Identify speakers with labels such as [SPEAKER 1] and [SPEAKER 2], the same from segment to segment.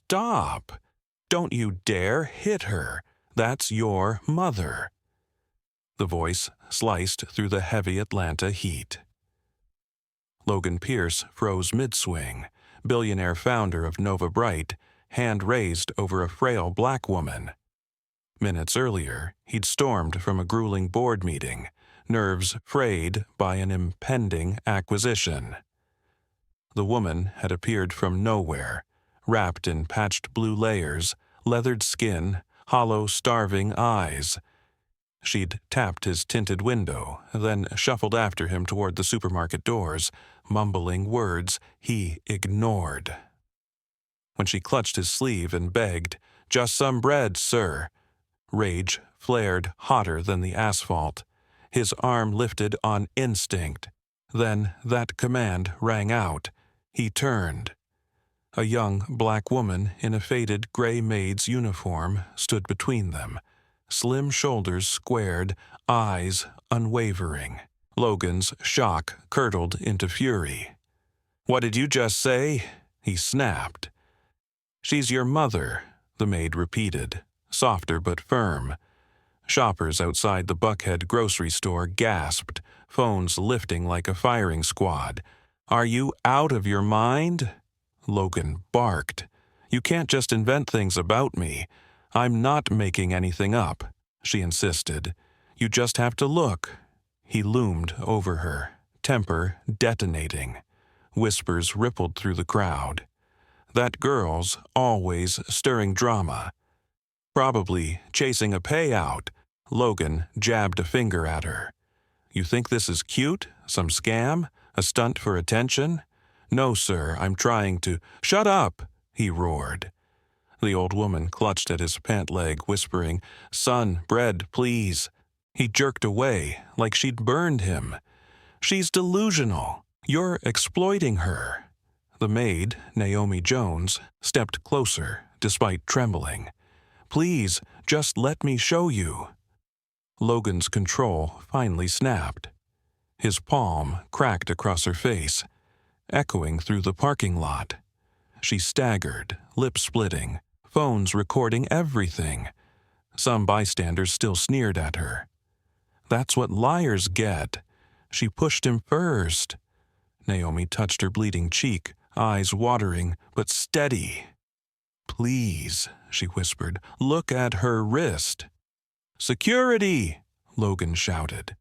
[SPEAKER 1] Stop! Don't you dare hit her. That's your mother. The voice sliced through the heavy Atlanta heat. Logan Pierce froze mid-swing, billionaire founder of Nova Bright, hand raised over a frail black woman. Minutes earlier, he'd stormed from a grueling board meeting, nerves frayed by an impending acquisition. The woman had appeared from nowhere, wrapped in patched blue layers, leathered skin, hollow, starving eyes. She'd tapped his tinted window, then shuffled after him toward the supermarket doors, mumbling words he ignored. When she clutched his sleeve and begged, "Just some bread, sir," rage flared hotter than the asphalt. His arm lifted on instinct. Then that command rang out. He turned. A young black woman in a faded gray maid's uniform stood between them, slim shoulders squared, eyes unwavering. Logan's shock curdled into fury. "What did you just say?" he snapped. "She's your mother," the maid repeated, softer but firm. Shoppers outside the Buckhead grocery store gasped, phones lifting like a firing squad. "Are you out of your mind?" Logan barked. "You can't just invent things about me. I'm not making anything up," she insisted. "You just have to look." He loomed over her, temper detonating. Whispers rippled through the crowd. "That girl's always stirring drama. Probably chasing a payout." Logan jabbed a finger at her. "You think this is cute? Some scam? A stunt for attention?" "No, sir, I'm trying to—" "Shut up!" he roared. The old woman clutched at his pant leg, whispering, "Son, bread, please." He jerked away, like she'd burned him. "She's delusional. You're exploiting her." The maid, Naomi Jones, stepped closer, despite trembling. "Please, just let me show you." Logan's control finally snapped. His palm cracked across her face, echoing through the parking lot. She staggered, lip splitting, phones recording everything. Some bystanders still sneered at her. "That's what liars get. She pushed him first." Naomi touched her bleeding cheek, eyes watering, but steady. "Please," she whispered, "look at her wrist." "Security!" Logan shouted.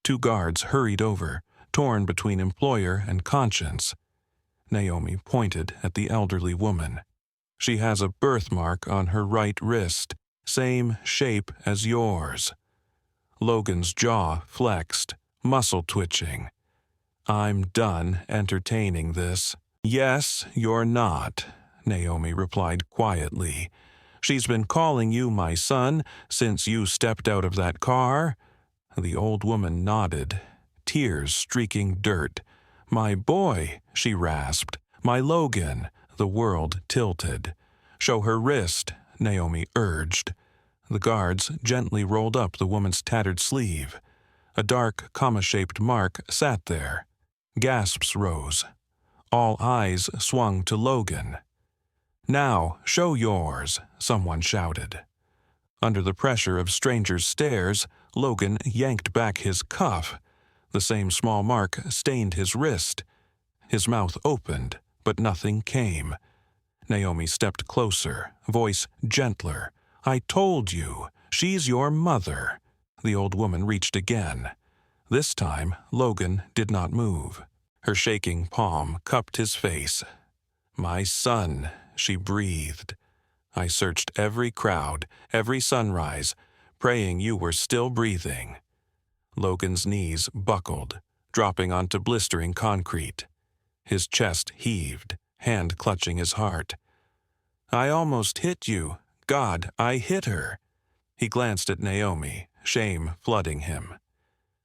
[SPEAKER 1] Two guards hurried over, torn between employer and conscience. Naomi pointed at the elderly woman. "She has a birthmark on her right wrist, same shape as yours." Logan's jaw flexed, muscle twitching. "I'm done entertaining this." "Yes, you're not," Naomi replied quietly. "She's been calling you my son since you stepped out of that car." The old woman nodded, tears streaking dirt. "My boy," she rasped. "My Logan." The world tilted. "Show her wrist," Naomi urged. The guards gently rolled up the woman's tattered sleeve. A dark, comma-shaped mark sat there. Gasps rose. All eyes swung to Logan. "Now, show yours," someone shouted. Under the pressure of strangers' stares, Logan yanked back his cuff. The same small mark stained his wrist. His mouth opened, but nothing came. Naomi stepped closer, voice gentler. "I told you, she's your mother." The old woman reached again. This time, Logan did not move. Her shaking palm cupped his face. "My son," she breathed. "I searched every crowd, every sunrise, praying you were still breathing." Logan's knees buckled, dropping onto blistering concrete. His chest heaved, hand clutching his heart. "I almost hit you. God, I hit her." He glanced at Naomi, shame flooding him.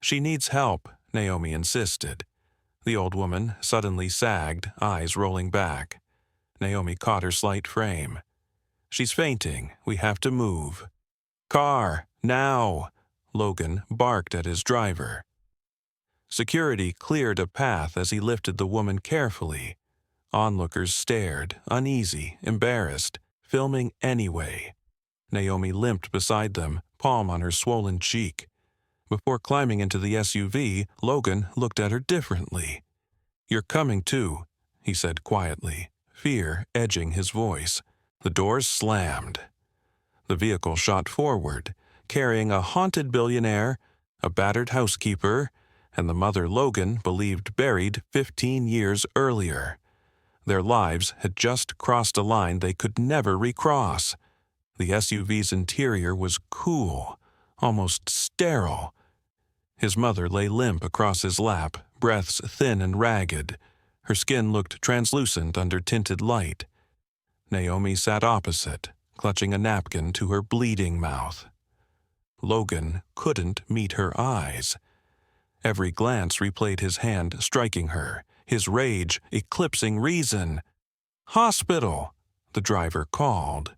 [SPEAKER 1] "She needs help," Naomi insisted. The old woman suddenly sagged, eyes rolling back. Naomi caught her slight frame. "She's fainting. We have to move." "Car, now!" Logan barked at his driver. Security cleared a path as he lifted the woman carefully. Onlookers stared, uneasy, embarrassed. filming anyway. Naomi limped beside them, palm on her swollen cheek. Before climbing into the SUV, Logan looked at her differently. "You're coming too," he said quietly, fear edging his voice. The doors slammed. The vehicle shot forward, carrying a haunted billionaire, a battered housekeeper, and the mother Logan believed buried 15 years earlier. Their lives had just crossed a line they could never recross. The SUV's interior was cool, almost sterile. His mother lay limp across his lap, breaths thin and ragged. Her skin looked translucent under tinted light. Naomi sat opposite, clutching a napkin to her bleeding mouth. Logan couldn't meet her eyes. Every glance replayed his hand striking her, his rage eclipsing reason. "Hospital," the driver called.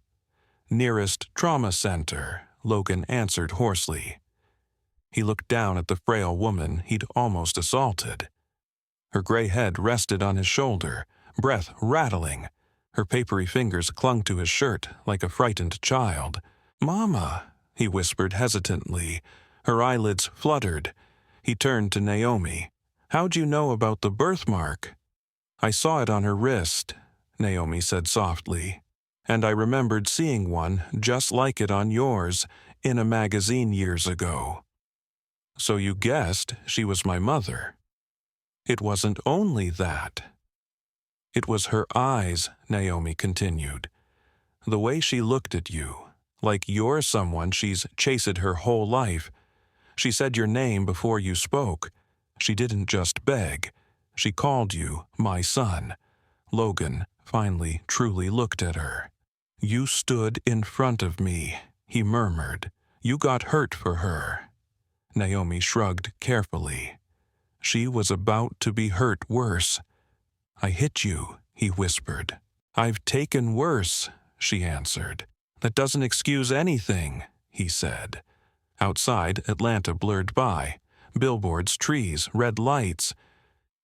[SPEAKER 1] "Nearest trauma center," Logan answered hoarsely. He looked down at the frail woman he'd almost assaulted. Her gray head rested on his shoulder, breath rattling. Her papery fingers clung to his shirt like a frightened child. "Mama," he whispered hesitantly. Her eyelids fluttered. He turned to Naomi. "How'd you know about the birthmark?" "I saw it on her wrist," Naomi said softly. "And I remembered seeing one just like it on yours in a magazine years ago." "So you guessed she was my mother." "It wasn't only that. It was her eyes," Naomi continued. "The way she looked at you, like you're someone she's chased her whole life. She said your name before you spoke. She didn't just beg. She called you my son." Logan finally truly looked at her. "You stood in front of me," he murmured. "You got hurt for her." Naomi shrugged carefully. She was about to be hurt worse. "I hit you," he whispered. "I've taken worse," she answered. "That doesn't excuse anything," he said. Outside, Atlanta blurred by. Billboards, trees, red lights.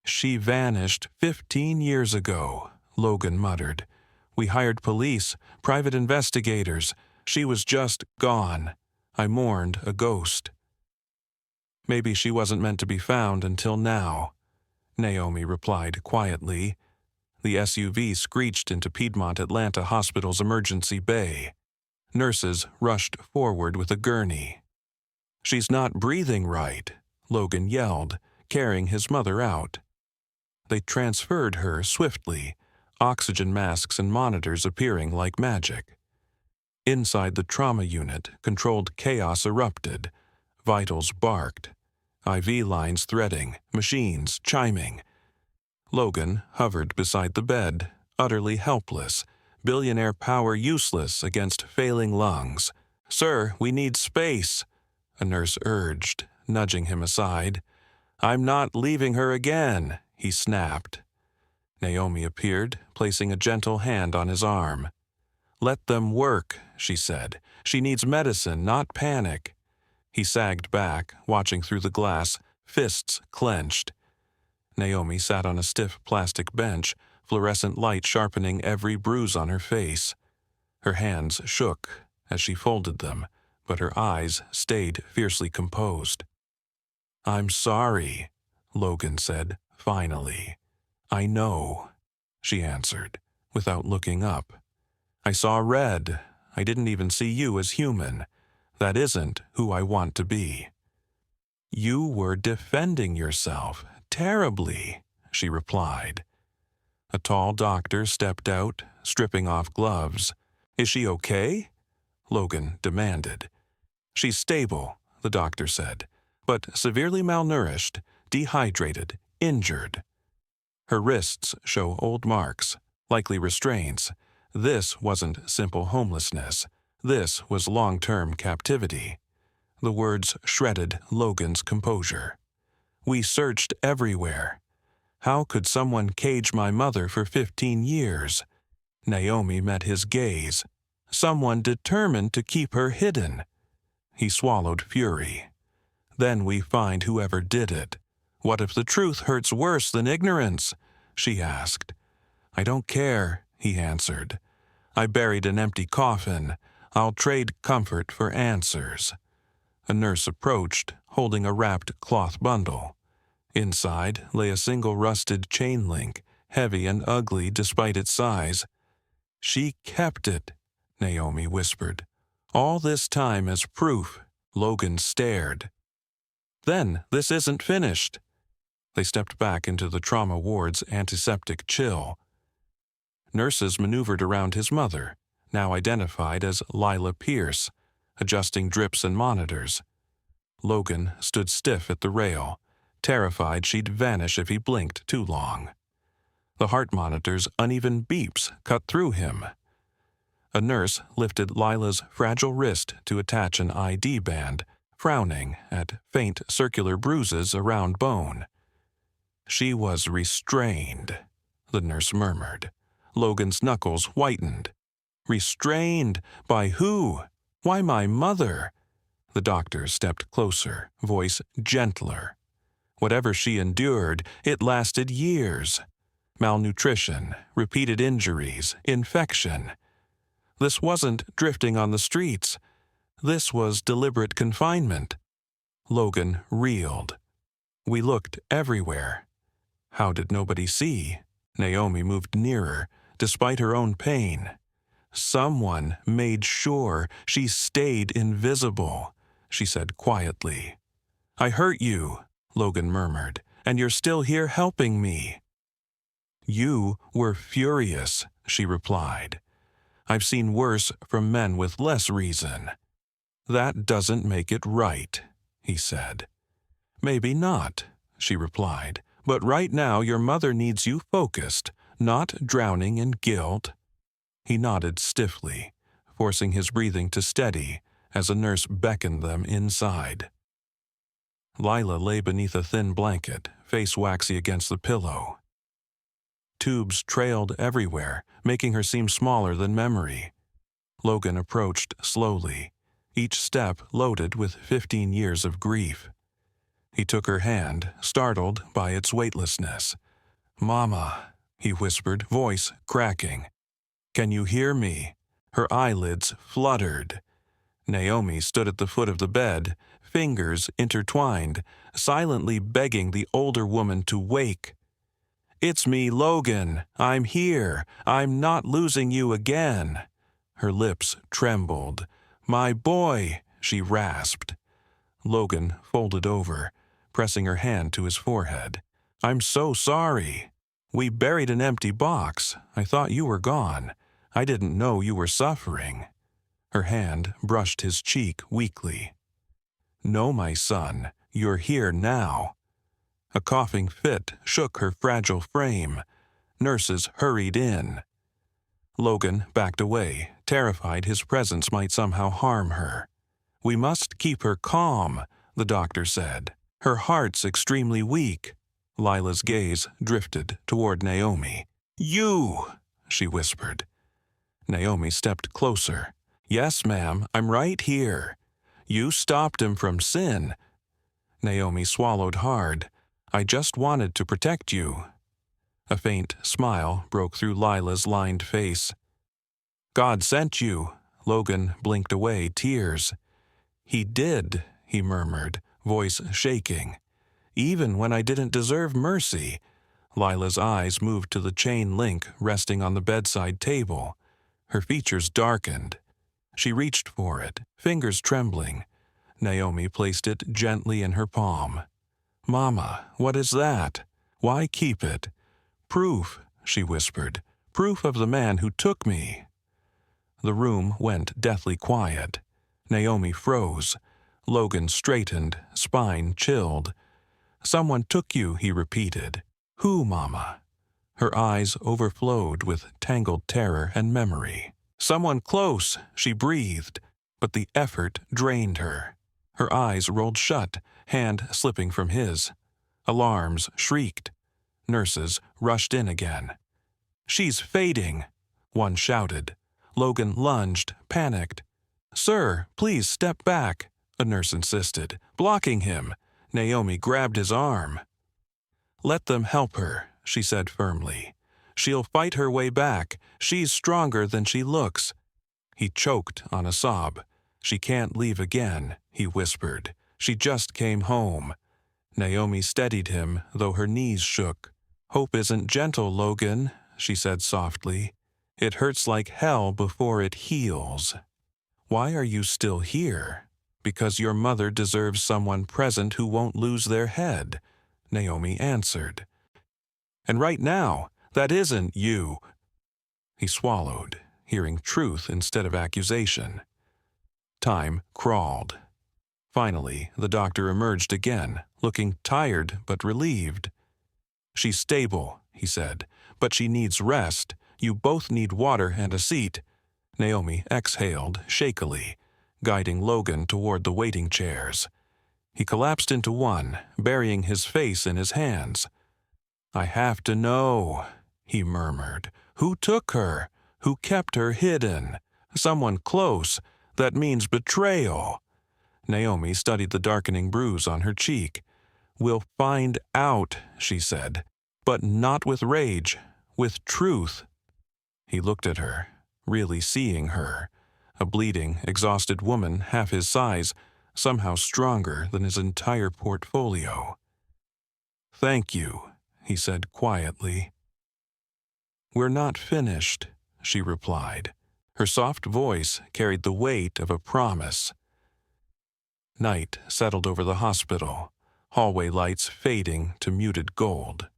[SPEAKER 1] "She vanished 15 years ago," Logan muttered. "We hired police, private investigators. She was just gone. I mourned a ghost." "Maybe she wasn't meant to be found until now," Naomi replied quietly. The SUV screeched into Piedmont Atlanta Hospital's emergency bay. Nurses rushed forward with a gurney. "She's not breathing right," Logan yelled, carrying his mother out. They transferred her swiftly, oxygen masks and monitors appearing like magic. Inside the trauma unit, controlled chaos erupted. Vitals barked. IV lines threading, machines chiming. Logan hovered beside the bed, utterly helpless, billionaire power useless against failing lungs. "Sir, we need space," a nurse urged, nudging him aside. "I'm not leaving her again," he snapped. Naomi appeared, placing a gentle hand on his arm. "Let them work," she said. "She needs medicine, not panic." He sagged back, watching through the glass, fists clenched. Naomi sat on a stiff plastic bench, fluorescent light sharpening every bruise on her face. Her hands shook as she folded them, but her eyes stayed fiercely composed. "I'm sorry," Logan said, finally. "I know," she answered, without looking up. "I saw red. I didn't even see you as human. That isn't who I want to be." "You were defending yourself terribly," she replied. A tall doctor stepped out, stripping off gloves. "Is she okay?" Logan demanded. "She's stable," the doctor said, "but severely malnourished, dehydrated, injured. Her wrists show old marks, likely restraints. This wasn't simple homelessness. This was long-term captivity." The words shredded Logan's composure. "We searched everywhere. How could someone cage my mother for 15 years? Naomi met his gaze. "Someone determined to keep her hidden." He swallowed fury. "Then we find whoever did it. What if the truth hurts worse than ignorance?" she asked. "I don't care," he answered. I buried an empty coffin. I'll trade comfort for answers. A nurse approached, holding a wrapped cloth bundle. Inside lay a single rusted chain link, heavy and ugly despite its size. She kept it, Naomi whispered. All this time as proof. Logan stared. Then this isn't finished. They stepped back into the trauma ward's antiseptic chill. Nurses maneuvered around his mother, now identified as Lila Pierce, adjusting drips and monitors. Logan stood stiff at the rail, terrified she'd vanish if he blinked too long. The heart monitor's uneven beeps cut through him. A nurse lifted Lila's fragile wrist to attach an ID band, frowning at faint circular bruises around bone. She was restrained, the nurse murmured. Logan's knuckles whitened. Restrained? By who? Why my mother? The doctor stepped closer, voice gentler. Whatever she endured, it lasted years. Malnutrition, repeated injuries, infection. This wasn't drifting on the streets. This was deliberate confinement. Logan reeled. We looked everywhere. How did nobody see? Naomi moved nearer, despite her own pain. Someone made sure she stayed invisible, she said quietly. I hurt you, Logan murmured, and you're still here helping me. You were furious, she replied. I've seen worse from men with less reason. That doesn't make it right, he said. Maybe not, she replied, but right now your mother needs you focused, not drowning in guilt. He nodded stiffly, forcing his breathing to steady as a nurse beckoned them inside. Lila lay beneath a thin blanket, face waxy against the pillow. Tubes trailed everywhere, making her seem smaller than memory. Logan approached slowly, each step loaded with 15 years of grief. He took her hand, startled by its weightlessness. Mama, he whispered, voice cracking. Can you hear me? Her eyelids fluttered. Naomi stood at the foot of the bed, fingers intertwined, silently begging the older woman to wake. It's me, Logan. I'm here. I'm not losing you again. Her lips trembled. My boy, she rasped. Logan folded over, pressing her hand to his forehead. I'm so sorry. We buried an empty box. I thought you were gone. I didn't know you were suffering. Her hand brushed his cheek weakly. No, my son, you're here now. A coughing fit shook her fragile frame. Nurses hurried in. Logan backed away, terrified his presence might somehow harm her. We must keep her calm, the doctor said. Her heart's extremely weak. Lila's gaze drifted toward Naomi. You, she whispered. Naomi stepped closer. Yes, ma'am, I'm right here. You stopped him from sin. Naomi swallowed hard. I just wanted to protect you. A faint smile broke through Lila's lined face. God sent you. Logan blinked away tears. He did, he murmured, voice shaking. Even when I didn't deserve mercy. Lila's eyes moved to the chain link resting on the bedside table. Her features darkened. She reached for it, fingers trembling. Naomi placed it gently in her palm. Mama, what is that? Why keep it? Proof, she whispered. Proof of the man who took me. The room went deathly quiet. Naomi froze. Logan straightened, spine chilled. Someone took you, he repeated. Who, Mama? Her eyes overflowed with tangled terror and memory. Someone close, she breathed, but the effort drained her. Her eyes rolled shut, hand slipping from his. Alarms shrieked. Nurses rushed in again. She's fading, one shouted. Logan lunged, panicked. Sir, please step back, a nurse insisted, blocking him. Naomi grabbed his arm. Let them help her, she said firmly. She'll fight her way back. She's stronger than she looks." He choked on a sob. "She can't leave again," he whispered. "She just came home." Naomi steadied him, though her knees shook. "Hope isn't gentle, Logan," she said softly. "It hurts like hell before it heals." "Why are you still here?" "Because your mother deserves someone present who won't lose their head," Naomi answered. "And right now, that isn't you." He swallowed, hearing truth instead of accusation. Time crawled. Finally, the doctor emerged again, looking tired but relieved. "She's stable," he said, "but she needs rest. You both need water and a seat." Naomi exhaled shakily, guiding Logan toward the waiting chairs. He collapsed into one, burying his face in his hands. "I have to know," he murmured. "Who took her? Who kept her hidden? Someone close. That means betrayal." Naomi studied the darkening bruise on her cheek. "We'll find out," she said, "but not with rage, with truth." He looked at her, really seeing her, a bleeding, exhausted woman half his size, somehow stronger than his entire portfolio. "Thank you," he said quietly. "We're not finished," she replied. Her soft voice carried the weight of a promise. Night settled over the hospital, hallway lights fading to muted gold.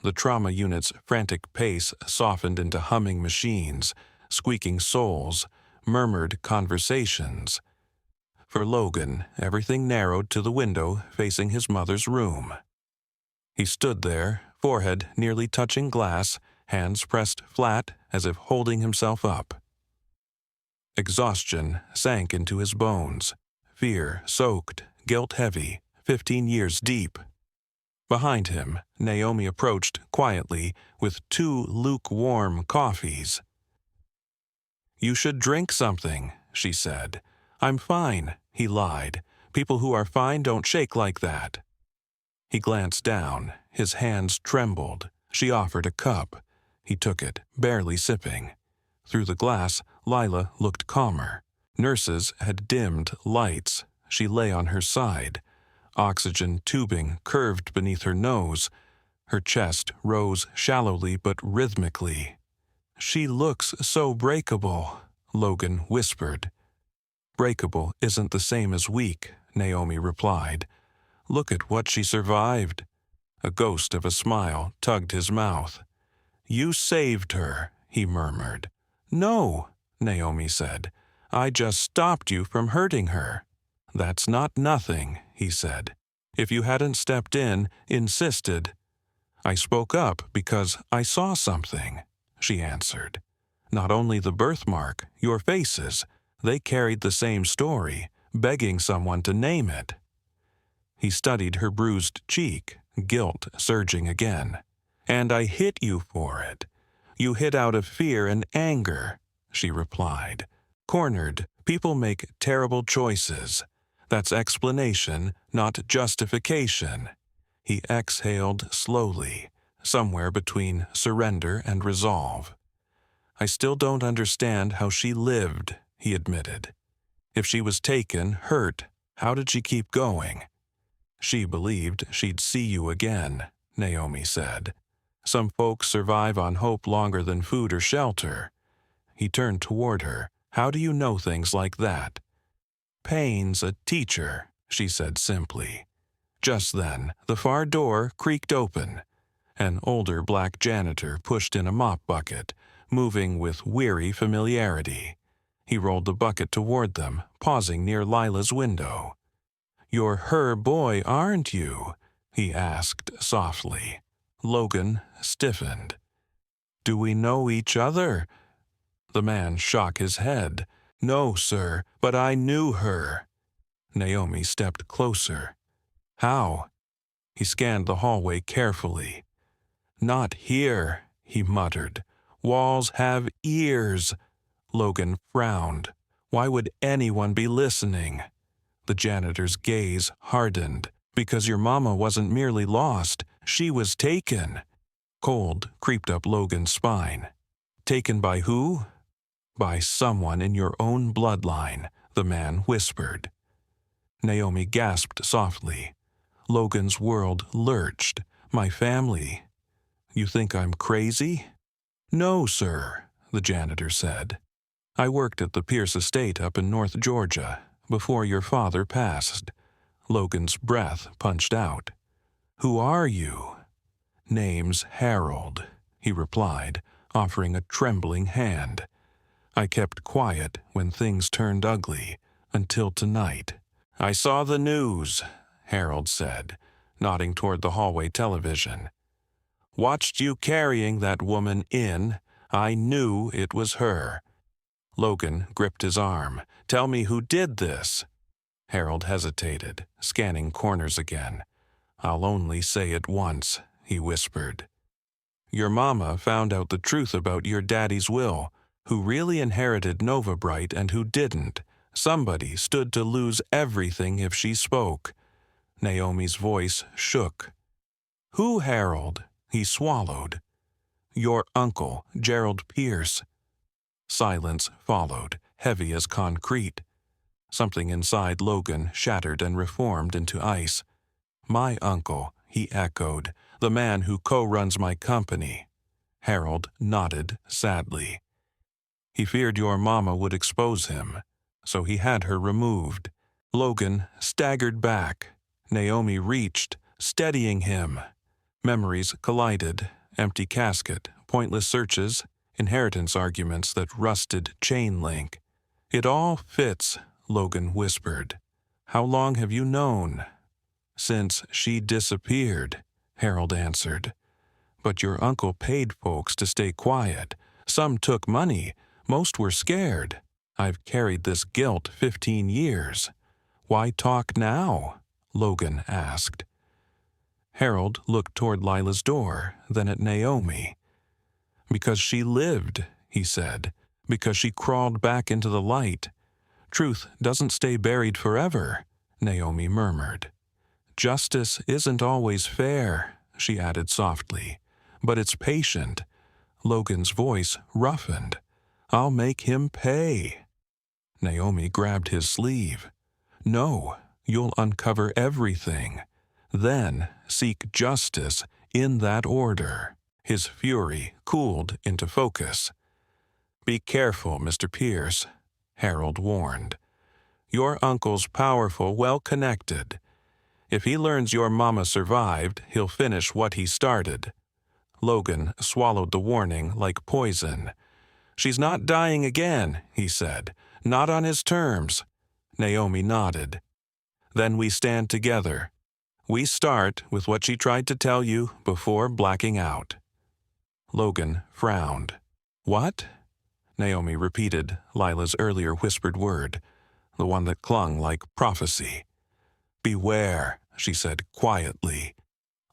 [SPEAKER 1] The trauma unit's frantic pace softened into humming machines, squeaking souls, murmured conversations. For Logan, everything narrowed to the window facing his mother's room. He stood there, forehead nearly touching glass, hands pressed flat as if holding himself up. Exhaustion sank into his bones, fear soaked, guilt heavy, 15 years deep. Behind him, Naomi approached quietly with 2 lukewarm coffees. "You should drink something," she said. "I'm fine," he lied. "People who are fine don't shake like that." He glanced down. His hands trembled. She offered a cup. He took it, barely sipping. Through the glass, Lila looked calmer. Nurses had dimmed lights. She lay on her side. Oxygen tubing curved beneath her nose. Her chest rose shallowly but rhythmically. "She looks so breakable," Logan whispered. "Breakable isn't the same as weak," Naomi replied. "Look at what she survived." A ghost of a smile tugged his mouth. "You saved her," he murmured. "No," Naomi said. "I just stopped you from hurting her." "That's not nothing," he said. "If you hadn't stepped in, insisted." "I spoke up because I saw something," she answered. "Not only the birthmark, your faces. They carried the same story, begging someone to name it." He studied her bruised cheek, guilt surging again. "And I hit you for it. You hit out of fear and anger," she replied. "Cornered, people make terrible choices. That's explanation, not justification." He exhaled slowly, somewhere between surrender and resolve. "I still don't understand how she lived," he admitted. "If she was taken, hurt, how did she keep going?" "She believed she'd see you again," Naomi said. "Some folks survive on hope longer than food or shelter." He turned toward her. "How do you know things like that?" "Pain's a teacher," she said simply. Just then, the far door creaked open. An older black janitor pushed in a mop bucket, moving with weary familiarity. He rolled the bucket toward them, pausing near Lila's window. "You're her boy, aren't you?" he asked softly. Logan stiffened. "Do we know each other?" The man shook his head. "No, sir, but I knew her." Naomi stepped closer. "How?" He scanned the hallway carefully. "Not here," he muttered. "Walls have ears." Logan frowned. Why would anyone be listening? The janitor's gaze hardened. "Because your mama wasn't merely lost, she was taken." Cold creeped up Logan's spine. Taken by who? By someone in your own bloodline, the man whispered. Naomi gasped softly. Logan's world lurched. My family. You think I'm crazy? No, sir, the janitor said. I worked at the Pierce estate up in North Georgia before your father passed. Logan's breath punched out. Who are you? Name's Harold, he replied, offering a trembling hand. I kept quiet when things turned ugly, until tonight. I saw the news, Harold said, nodding toward the hallway television. Watched you carrying that woman in. I knew it was her. Logan gripped his arm. Tell me who did this. Harold hesitated, scanning corners again. I'll only say it once, he whispered. Your mama found out the truth about your daddy's will, who really inherited Nova Bright and who didn't. Somebody stood to lose everything if she spoke. Naomi's voice shook. Who, Harold? He swallowed. Your uncle, Gerald Pierce. Silence followed, heavy as concrete. Something inside Logan shattered and reformed into ice. My uncle, he echoed, the man who co-runs my company. Harold nodded sadly. He feared your mama would expose him, so he had her removed. Logan staggered back. Naomi reached, steadying him. Memories collided, empty casket, pointless searches, inheritance arguments that rusted chain link. It all fits, Logan whispered. How long have you known? Since she disappeared, Harold answered. But your uncle paid folks to stay quiet. Some took money. Most were scared. I've carried this guilt 15 years. Why talk now? Logan asked. Harold looked toward Lila's door, then at Naomi. Because she lived, he said. Because she crawled back into the light. Truth doesn't stay buried forever, Naomi murmured. Justice isn't always fair, she added softly, but it's patient. Logan's voice roughened. I'll make him pay. Naomi grabbed his sleeve. No, you'll uncover everything. Then seek justice in that order. His fury cooled into focus. Be careful, Mr. Pierce, Harold warned. Your uncle's powerful, well-connected. If he learns your mama survived, he'll finish what he started. Logan swallowed the warning like poison. She's not dying again, he said. Not on his terms. Naomi nodded. Then we stand together. We start with what she tried to tell you before blacking out. Logan frowned. What? Naomi repeated Lila's earlier whispered word, the one that clung like prophecy. Beware, she said quietly.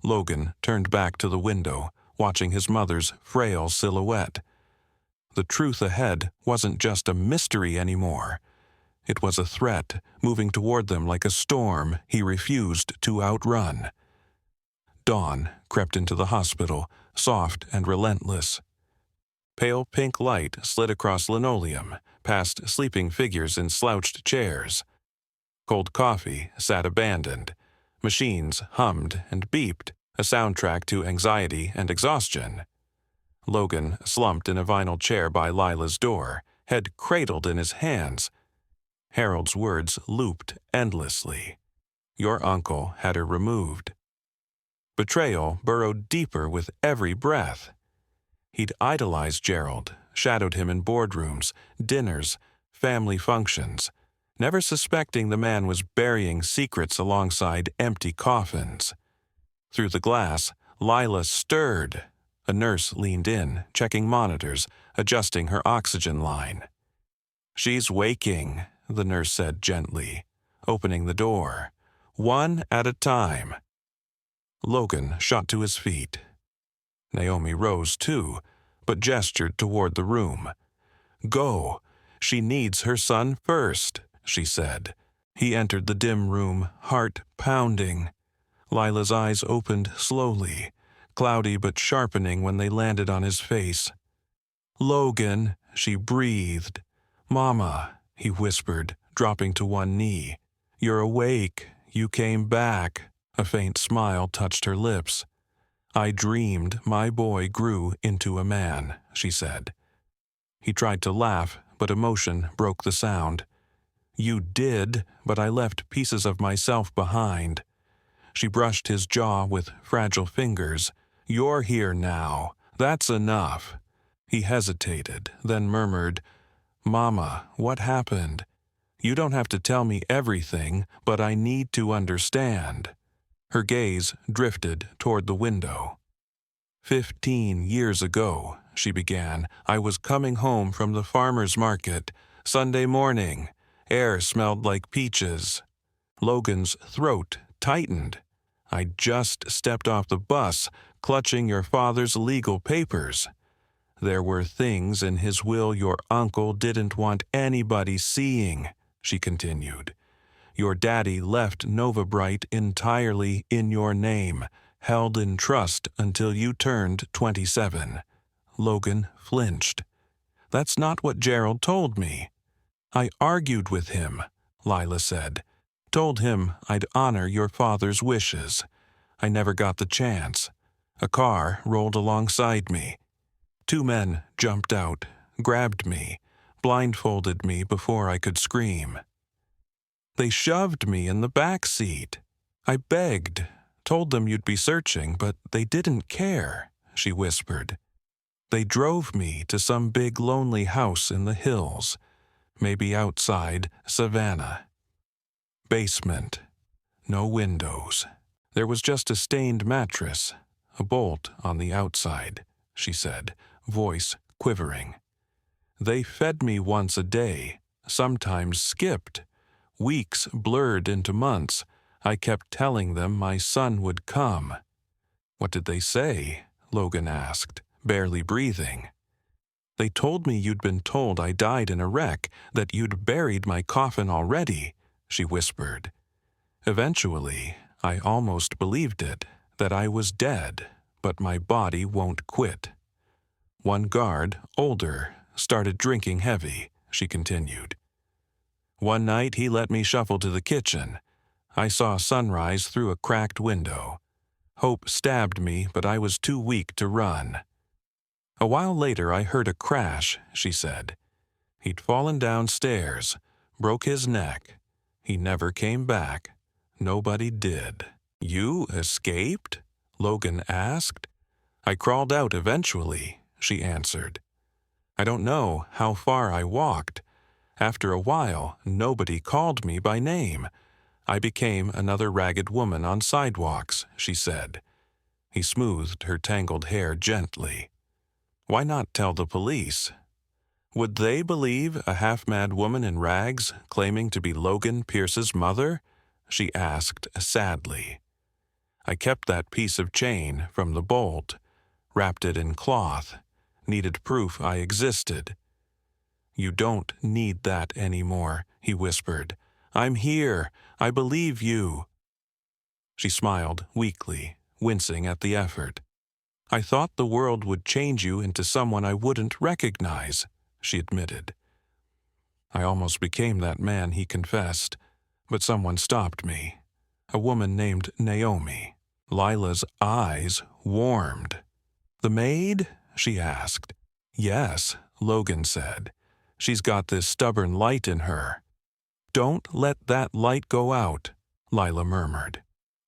[SPEAKER 1] Logan turned back to the window, watching his mother's frail silhouette. The truth ahead wasn't just a mystery anymore. It was a threat, moving toward them like a storm he refused to outrun. Dawn crept into the hospital, soft and relentless. Pale pink light slid across linoleum, past sleeping figures in slouched chairs. Cold coffee sat abandoned. Machines hummed and beeped, a soundtrack to anxiety and exhaustion. Logan slumped in a vinyl chair by Lila's door, head cradled in his hands. Harold's words looped endlessly. Your uncle had her removed. Betrayal burrowed deeper with every breath. He'd idolized Gerald, shadowed him in boardrooms, dinners, family functions, never suspecting the man was burying secrets alongside empty coffins. Through the glass, Lila stirred. A nurse leaned in, checking monitors, adjusting her oxygen line. She's waking, the nurse said gently, opening the door. One at a time. Logan shot to his feet. Naomi rose too, but gestured toward the room. Go. She needs her son first, she said. He entered the dim room, heart pounding. Lila's eyes opened slowly, cloudy but sharpening when they landed on his face. "Logan," she breathed. "Mama," he whispered, dropping to one knee. "You're awake. You came back." A faint smile touched her lips. "I dreamed my boy grew into a man," she said. He tried to laugh, but emotion broke the sound. "You did, but I left pieces of myself behind." She brushed his jaw with fragile fingers. "You're here now. That's enough." He hesitated, then murmured, "Mama, what happened? You don't have to tell me everything, but I need to understand." Her gaze drifted toward the window. 15 years ago, she began, I was coming home from the farmer's market. Sunday morning. Air smelled like peaches. Logan's throat tightened. I just stepped off the bus, clutching your father's legal papers. There were things in his will your uncle didn't want anybody seeing, she continued. Your daddy left Nova Bright entirely in your name, held in trust until you turned 27. Logan flinched. That's not what Gerald told me. I argued with him, Lila said. Told him I'd honor your father's wishes. I never got the chance. A car rolled alongside me. 2 men jumped out, grabbed me, blindfolded me before I could scream. They shoved me in the back seat. I begged, told them you'd be searching, but they didn't care, she whispered. They drove me to some big lonely house in the hills, maybe outside Savannah. Basement. No windows. There was just a stained mattress, a bolt on the outside, she said, voice quivering. They fed me once a day, sometimes skipped. Weeks blurred into months. I kept telling them my son would come. What did they say? Logan asked, barely breathing. They told me you'd been told I died in a wreck, that you'd buried my coffin already, she whispered. Eventually, I almost believed it, that I was dead, but my body won't quit. One guard, older, started drinking heavy, she continued. One night he let me shuffle to the kitchen. I saw sunrise through a cracked window. Hope stabbed me, but I was too weak to run. A while later I heard a crash, she said. He'd fallen downstairs, broke his neck. He never came back. Nobody did. You escaped? Logan asked. I crawled out eventually, she answered. I don't know how far I walked. After a while, nobody called me by name. I became another ragged woman on sidewalks, she said. He smoothed her tangled hair gently. Why not tell the police? Would they believe a half-mad woman in rags claiming to be Logan Pierce's mother? She asked sadly. I kept that piece of chain from the bolt, wrapped it in cloth, needed proof I existed. You don't need that anymore, he whispered. I'm here. I believe you. She smiled weakly, wincing at the effort. I thought the world would change you into someone I wouldn't recognize, she admitted. I almost became that man, he confessed, but someone stopped me. A woman named Naomi. Lila's eyes warmed. The maid? She asked. Yes, Logan said. She's got this stubborn light in her. Don't let that light go out, Lila murmured.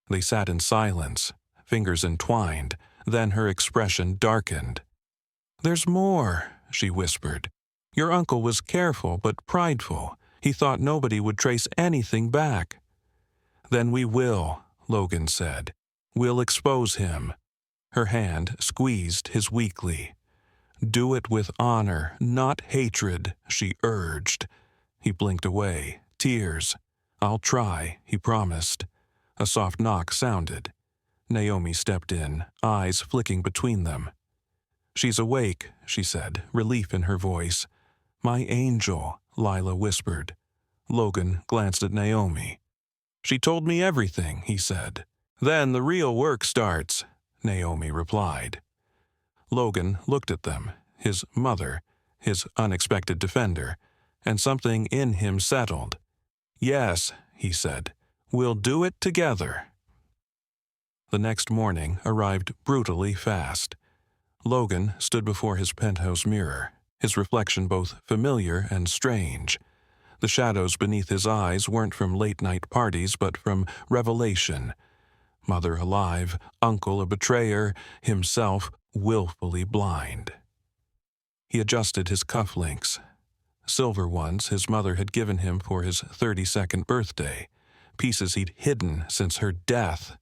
[SPEAKER 1] They sat in silence, fingers entwined, then her expression darkened. There's more, she whispered. Your uncle was careful but prideful. He thought nobody would trace anything back. Then we will, Logan said. We'll expose him. Her hand squeezed his weakly. Do it with honor, not hatred, she urged. He blinked away, tears. I'll try, he promised. A soft knock sounded. Naomi stepped in, eyes flicking between them. She's awake, she said, relief in her voice. My angel, Lila whispered. Logan glanced at Naomi. She told me everything, he said. Then the real work starts. Naomi replied. Logan looked at them, his mother, his unexpected defender, and something in him settled. "Yes," he said, "we'll do it together." The next morning arrived brutally fast. Logan stood before his penthouse mirror, his reflection both familiar and strange. The shadows beneath his eyes weren't from late-night parties, but from revelation. Mother alive, uncle a betrayer, himself willfully blind. He adjusted his cufflinks. Silver ones his mother had given him for his 32nd birthday, pieces he'd hidden since her death.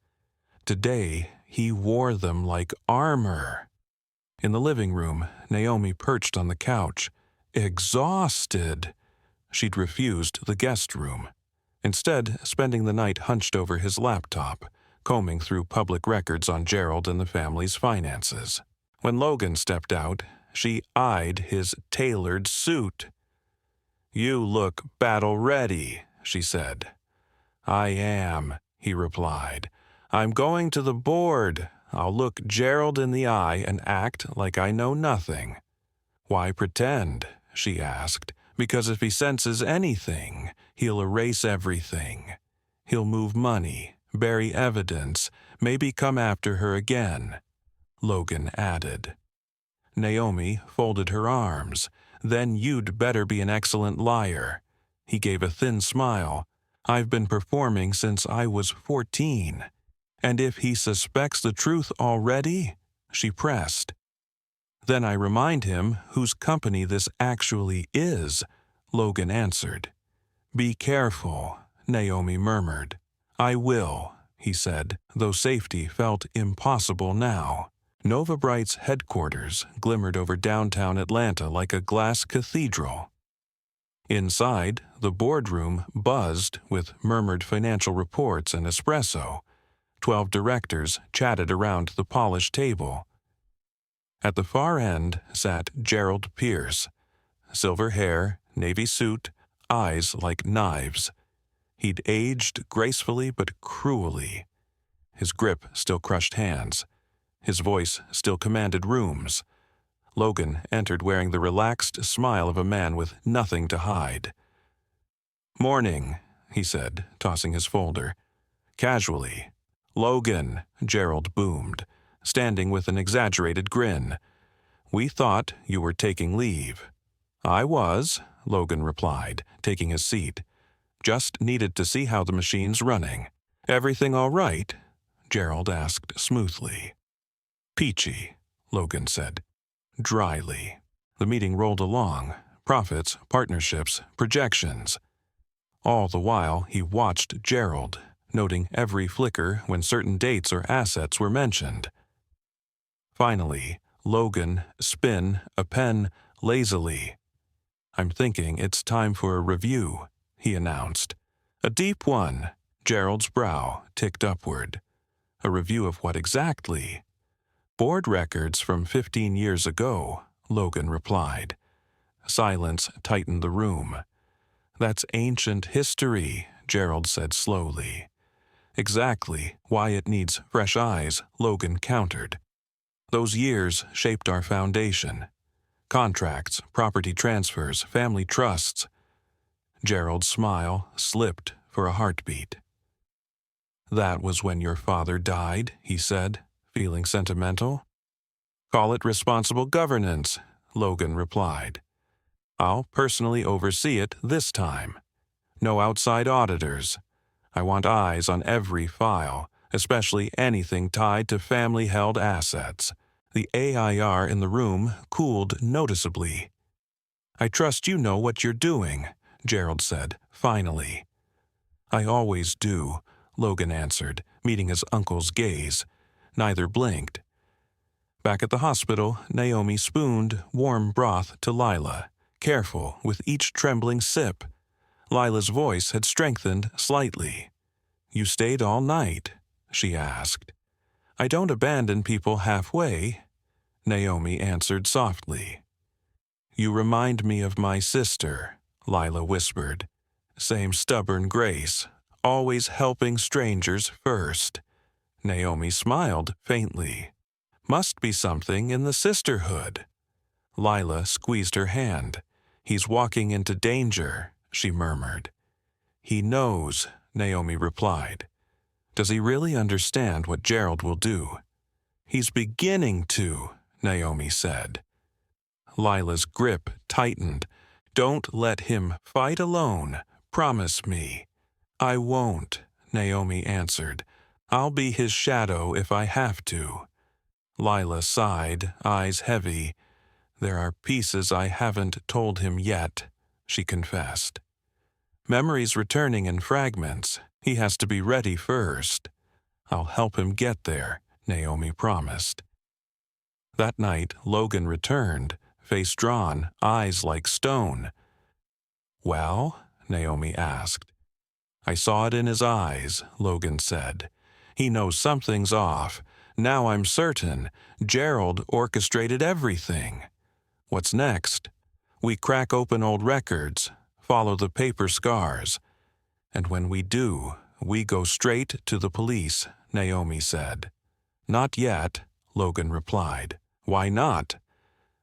[SPEAKER 1] Today, he wore them like armor. In the living room, Naomi perched on the couch, exhausted. She'd refused the guest room, instead spending the night hunched over his laptop, combing through public records on Gerald and the family's finances. When Logan stepped out, she eyed his tailored suit. "You look battle-ready," she said. "I am," he replied. "I'm going to the board. I'll look Gerald in the eye and act like I know nothing." "Why pretend?" she asked. "Because if he senses anything, he'll erase everything. He'll move money, bury evidence, maybe come after her again," Logan added. Naomi folded her arms. "Then you'd better be an excellent liar." He gave a thin smile. "I've been performing since I was 14. "And if he suspects the truth already?" she pressed. "Then I remind him whose company this actually is," Logan answered. "Be careful," Naomi murmured. "I will," he said, though safety felt impossible now. Nova Bright's headquarters glimmered over downtown Atlanta like a glass cathedral. Inside, the boardroom buzzed with murmured financial reports and espresso. 12 directors chatted around the polished table. At the far end sat Gerald Pierce. Silver hair, navy suit, eyes like knives. He'd aged gracefully but cruelly. His grip still crushed hands. His voice still commanded rooms. Logan entered wearing the relaxed smile of a man with nothing to hide. "Morning," he said, tossing his folder. Casually. "Logan," Gerald boomed, standing with an exaggerated grin. "We thought you were taking leave." "I was," Logan replied, taking his seat. "Just needed to see how the machine's running." "Everything all right?" Gerald asked smoothly. "Peachy," Logan said, dryly. The meeting rolled along. Profits, partnerships, projections. All the while, he watched Gerald, noting every flicker when certain dates or assets were mentioned. Finally, Logan spun a pen lazily. "I'm thinking it's time for a review," he announced. "A deep one." Gerald's brow ticked upward. "A review of what exactly?" "Board records from 15 years ago," Logan replied. Silence tightened the room. "That's ancient history," Gerald said slowly. "Exactly why it needs fresh eyes," Logan countered. "Those years shaped our foundation. Contracts, property transfers, family trusts." Gerald's smile slipped for a heartbeat. "That was when your father died," he said, feeling sentimental. "Call it responsible governance," Logan replied. "I'll personally oversee it this time. No outside auditors. I want eyes on every file, especially anything tied to family-held assets." The AIR in the room cooled noticeably. "I trust you know what you're doing," Gerald said, finally. "I always do," Logan answered, meeting his uncle's gaze. Neither blinked. Back at the hospital, Naomi spooned warm broth to Lila, careful with each trembling sip. Lila's voice had strengthened slightly. "You stayed all night?" she asked. "I don't abandon people halfway," Naomi answered softly. "You remind me of my sister," Lila whispered. "Same stubborn grace, always helping strangers first." Naomi smiled faintly. Must be something in the sisterhood. Lila squeezed her hand. He's walking into danger, she murmured. He knows, Naomi replied. Does he really understand what Gerald will do? He's beginning to, Naomi said. Lila's grip tightened. Don't let him fight alone. Promise me. I won't, Naomi answered. I'll be his shadow if I have to. Lila sighed, eyes heavy. There are pieces I haven't told him yet, she confessed. Memories returning in fragments. He has to be ready first. I'll help him get there, Naomi promised. That night, Logan returned, face drawn, eyes like stone. Well? Naomi asked. I saw it in his eyes, Logan said. He knows something's off. Now I'm certain. Gerald orchestrated everything. What's next? We crack open old records, follow the paper scars. And when we do, we go straight to the police, Naomi said. Not yet, Logan replied. Why not?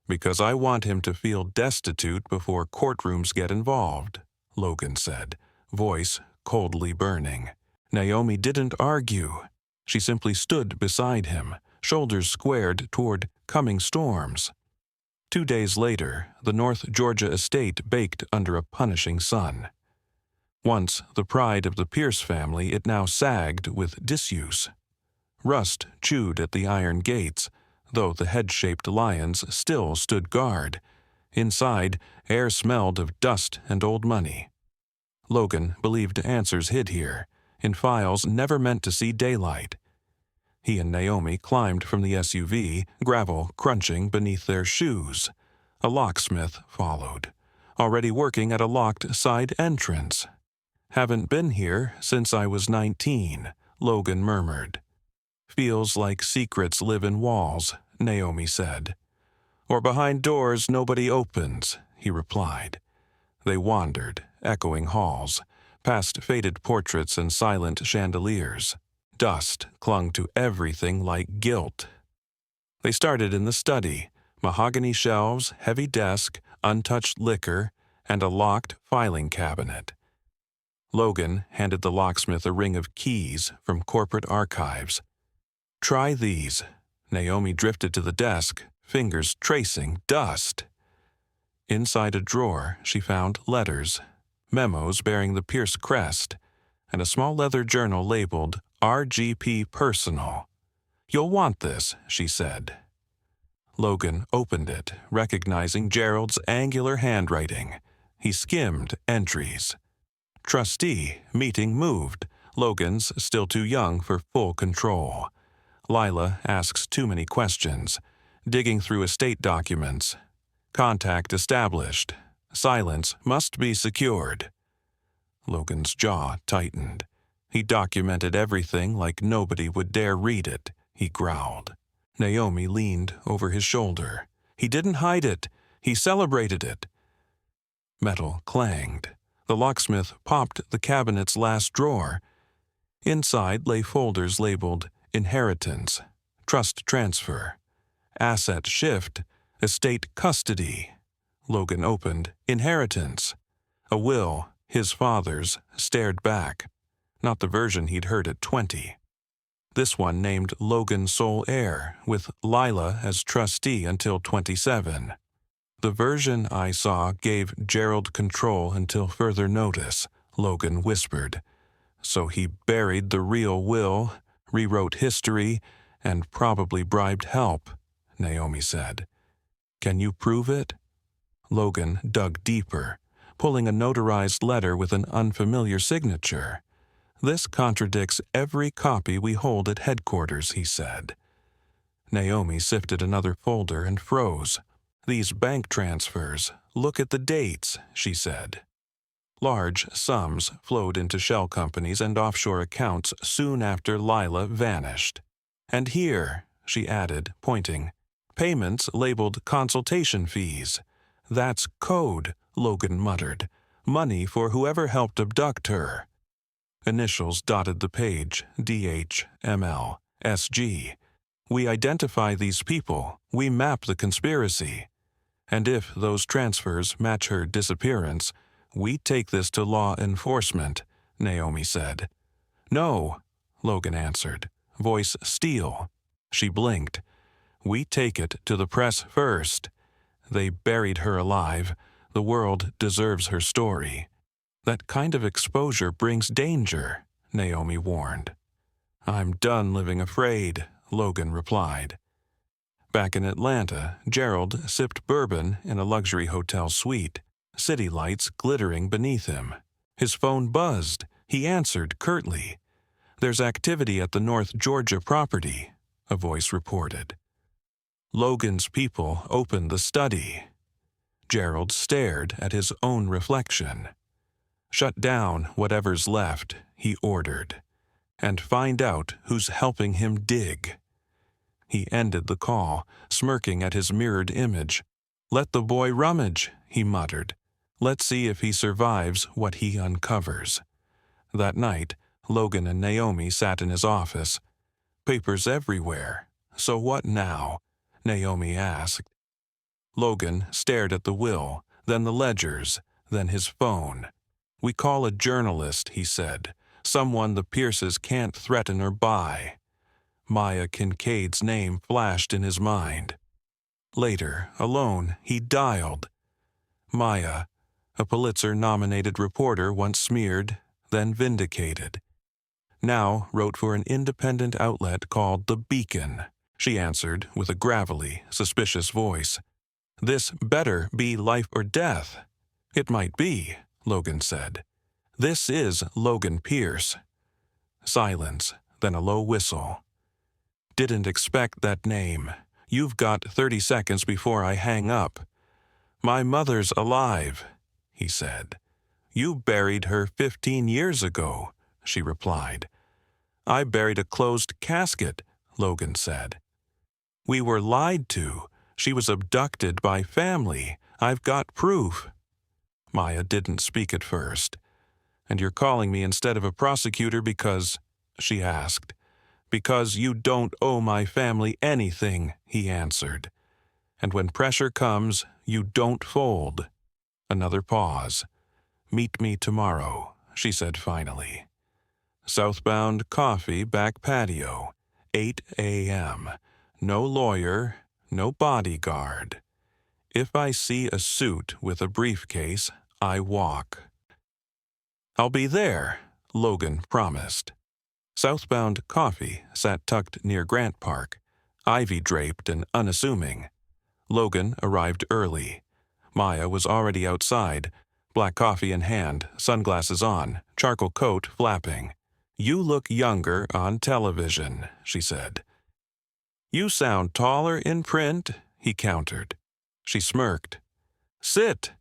[SPEAKER 1] Because I want him to feel destitute before courtrooms get involved, Logan said, voice coldly burning. Naomi didn't argue. She simply stood beside him, shoulders squared toward coming storms. 2 days later, the North Georgia estate baked under a punishing sun. Once the pride of the Pierce family, it now sagged with disuse. Rust chewed at the iron gates, though the head-shaped lions still stood guard. Inside, air smelled of dust and old money. Logan believed answers hid here, in files never meant to see daylight. He and Naomi climbed from the SUV, gravel crunching beneath their shoes. A locksmith followed, already working at a locked side entrance. Haven't been here since I was 19, Logan murmured. Feels like secrets live in walls, Naomi said. Or behind doors nobody opens, he replied. They wandered, echoing halls, past faded portraits and silent chandeliers. Dust clung to everything like guilt. They started in the study, mahogany shelves, heavy desk, untouched liquor, and a locked filing cabinet. Logan handed the locksmith a ring of keys from corporate archives. Try these. Naomi drifted to the desk, fingers tracing dust. Inside a drawer, she found letters, memos bearing the Pierce crest, and a small leather journal labeled RGP Personal. You'll want this, she said. Logan opened it, recognizing Gerald's angular handwriting. He skimmed entries. Trustee, meeting moved. Logan's still too young for full control. Lila asks too many questions. Digging through estate documents. Contact established. Silence must be secured. Logan's jaw tightened. He documented everything like nobody would dare read it, he growled. Naomi leaned over his shoulder. He didn't hide it. He celebrated it. Metal clanged. The locksmith popped the cabinet's last drawer. Inside lay folders labeled Inheritance, Trust Transfer, Asset Shift, Estate Custody. Logan opened Inheritance. A will, his father's, stared back. Not the version he'd heard at 20. This one named Logan sole heir, with Lila as trustee until 27. The version I saw gave Gerald control until further notice, Logan whispered. So he buried the real will, rewrote history, and probably bribed help, Naomi said. Can you prove it? Logan dug deeper, pulling a notarized letter with an unfamiliar signature. This contradicts every copy we hold at headquarters, he said. Naomi sifted another folder and froze. These bank transfers, look at the dates, she said. Large sums flowed into shell companies and offshore accounts soon after Lila vanished. And here, she added, pointing, payments labeled consultation fees. That's code, Logan muttered. Money for whoever helped abduct her. Initials dotted the page, DH, ML, SG. We identify these people, we map the conspiracy. And if those transfers match her disappearance, we take this to law enforcement, Naomi said. No, Logan answered, voice steel. She blinked. We take it to the press first. They buried her alive. The world deserves her story. That kind of exposure brings danger, Naomi warned. I'm done living afraid, Logan replied. Back in Atlanta, Gerald sipped bourbon in a luxury hotel suite, city lights glittering beneath him. His phone buzzed. He answered curtly. There's activity at the North Georgia property, a voice reported. Logan's people opened the study. Gerald stared at his own reflection. Shut down whatever's left, he ordered, and find out who's helping him dig. He ended the call, smirking at his mirrored image. Let the boy rummage, he muttered. Let's see if he survives what he uncovers. That night, Logan and Naomi sat in his office. Papers everywhere. So what now? Naomi asked. Logan stared at the will, then the ledgers, then his phone. We call a journalist, he said. Someone the Pierces can't threaten or buy. Maya Kincaid's name flashed in his mind. Later, alone, he dialed. Maya, a Pulitzer-nominated reporter once smeared, then vindicated. Now wrote for an independent outlet called The Beacon. She answered with a gravelly, suspicious voice. This better be life or death. It might be, Logan said. This is Logan Pierce. Silence, then a low whistle. Didn't expect that name. You've got 30 seconds before I hang up. My mother's alive, he said. You buried her 15 years ago, she replied. I buried a closed casket, Logan said. We were lied to. She was abducted by family. I've got proof. Maya didn't speak at first. And you're calling me instead of a prosecutor because, she asked. Because you don't owe my family anything, he answered. And when pressure comes, you don't fold. Another pause. Meet me tomorrow, she said finally. Southbound coffee back patio, 8 a.m. No lawyer, no bodyguard. If I see a suit with a briefcase, I walk. I'll be there, Logan promised. Southbound coffee sat tucked near Grant Park, ivy-draped and unassuming. Logan arrived early. Maya was already outside, black coffee in hand, sunglasses on, charcoal coat flapping. You look younger on television, she said. You sound taller in print, he countered. She smirked. Sit.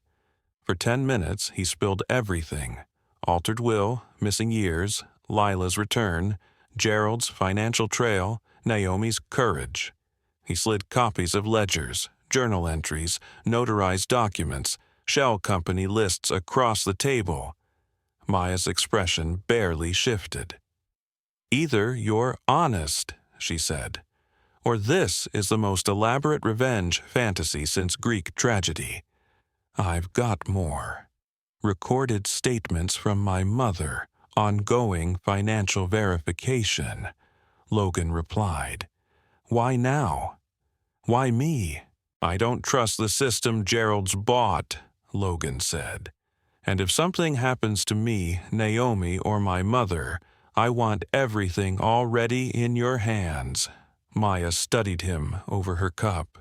[SPEAKER 1] For 10 minutes, he spilled everything. Altered will, missing years, Lila's return, Gerald's financial trail, Naomi's courage. He slid copies of ledgers, journal entries, notarized documents, shell company lists across the table. Maya's expression barely shifted. Either you're honest, she said, or this is the most elaborate revenge fantasy since Greek tragedy. I've got more. Recorded statements from my mother, ongoing financial verification, Logan replied. Why now? Why me? I don't trust the system Gerald's bought, Logan said. And if something happens to me, Naomi, or my mother, I want everything already in your hands. Maya studied him over her cup.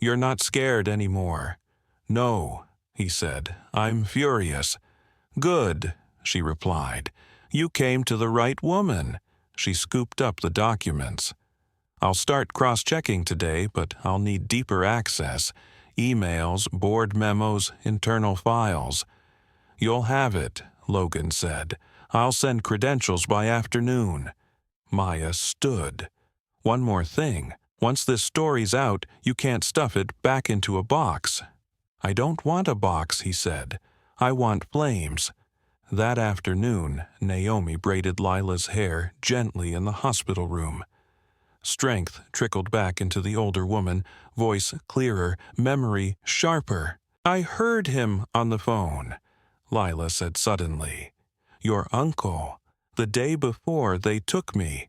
[SPEAKER 1] You're not scared anymore. No, he said. I'm furious. Good, she replied. You came to the right woman. She scooped up the documents. I'll start cross-checking today, but I'll need deeper access. Emails, board memos, internal files. You'll have it, Logan said. I'll send credentials by afternoon. Maya stood. One more thing. Once this story's out, you can't stuff it back into a box. I don't want a box, he said. I want flames. That afternoon, Naomi braided Lila's hair gently in the hospital room. Strength trickled back into the older woman, voice clearer, memory sharper. "I heard him on the phone," Lila said suddenly. "Your uncle, the day before they took me.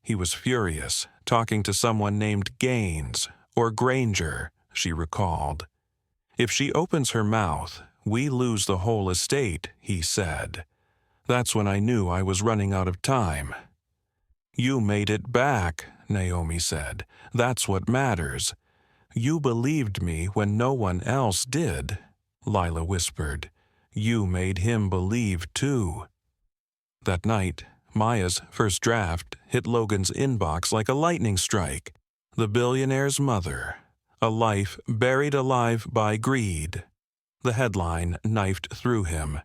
[SPEAKER 1] He was furious, talking to someone named Gaines, or Granger," she recalled. "If she opens her mouth, we lose the whole estate," he said. "That's when I knew I was running out of time." "You made it back," Naomi said. "That's what matters. You believed me when no one else did," Lila whispered. "You made him believe, too." That night, Maya's first draft hit Logan's inbox like a lightning strike. The billionaire's mother. A life buried alive by greed. The headline knifed through him.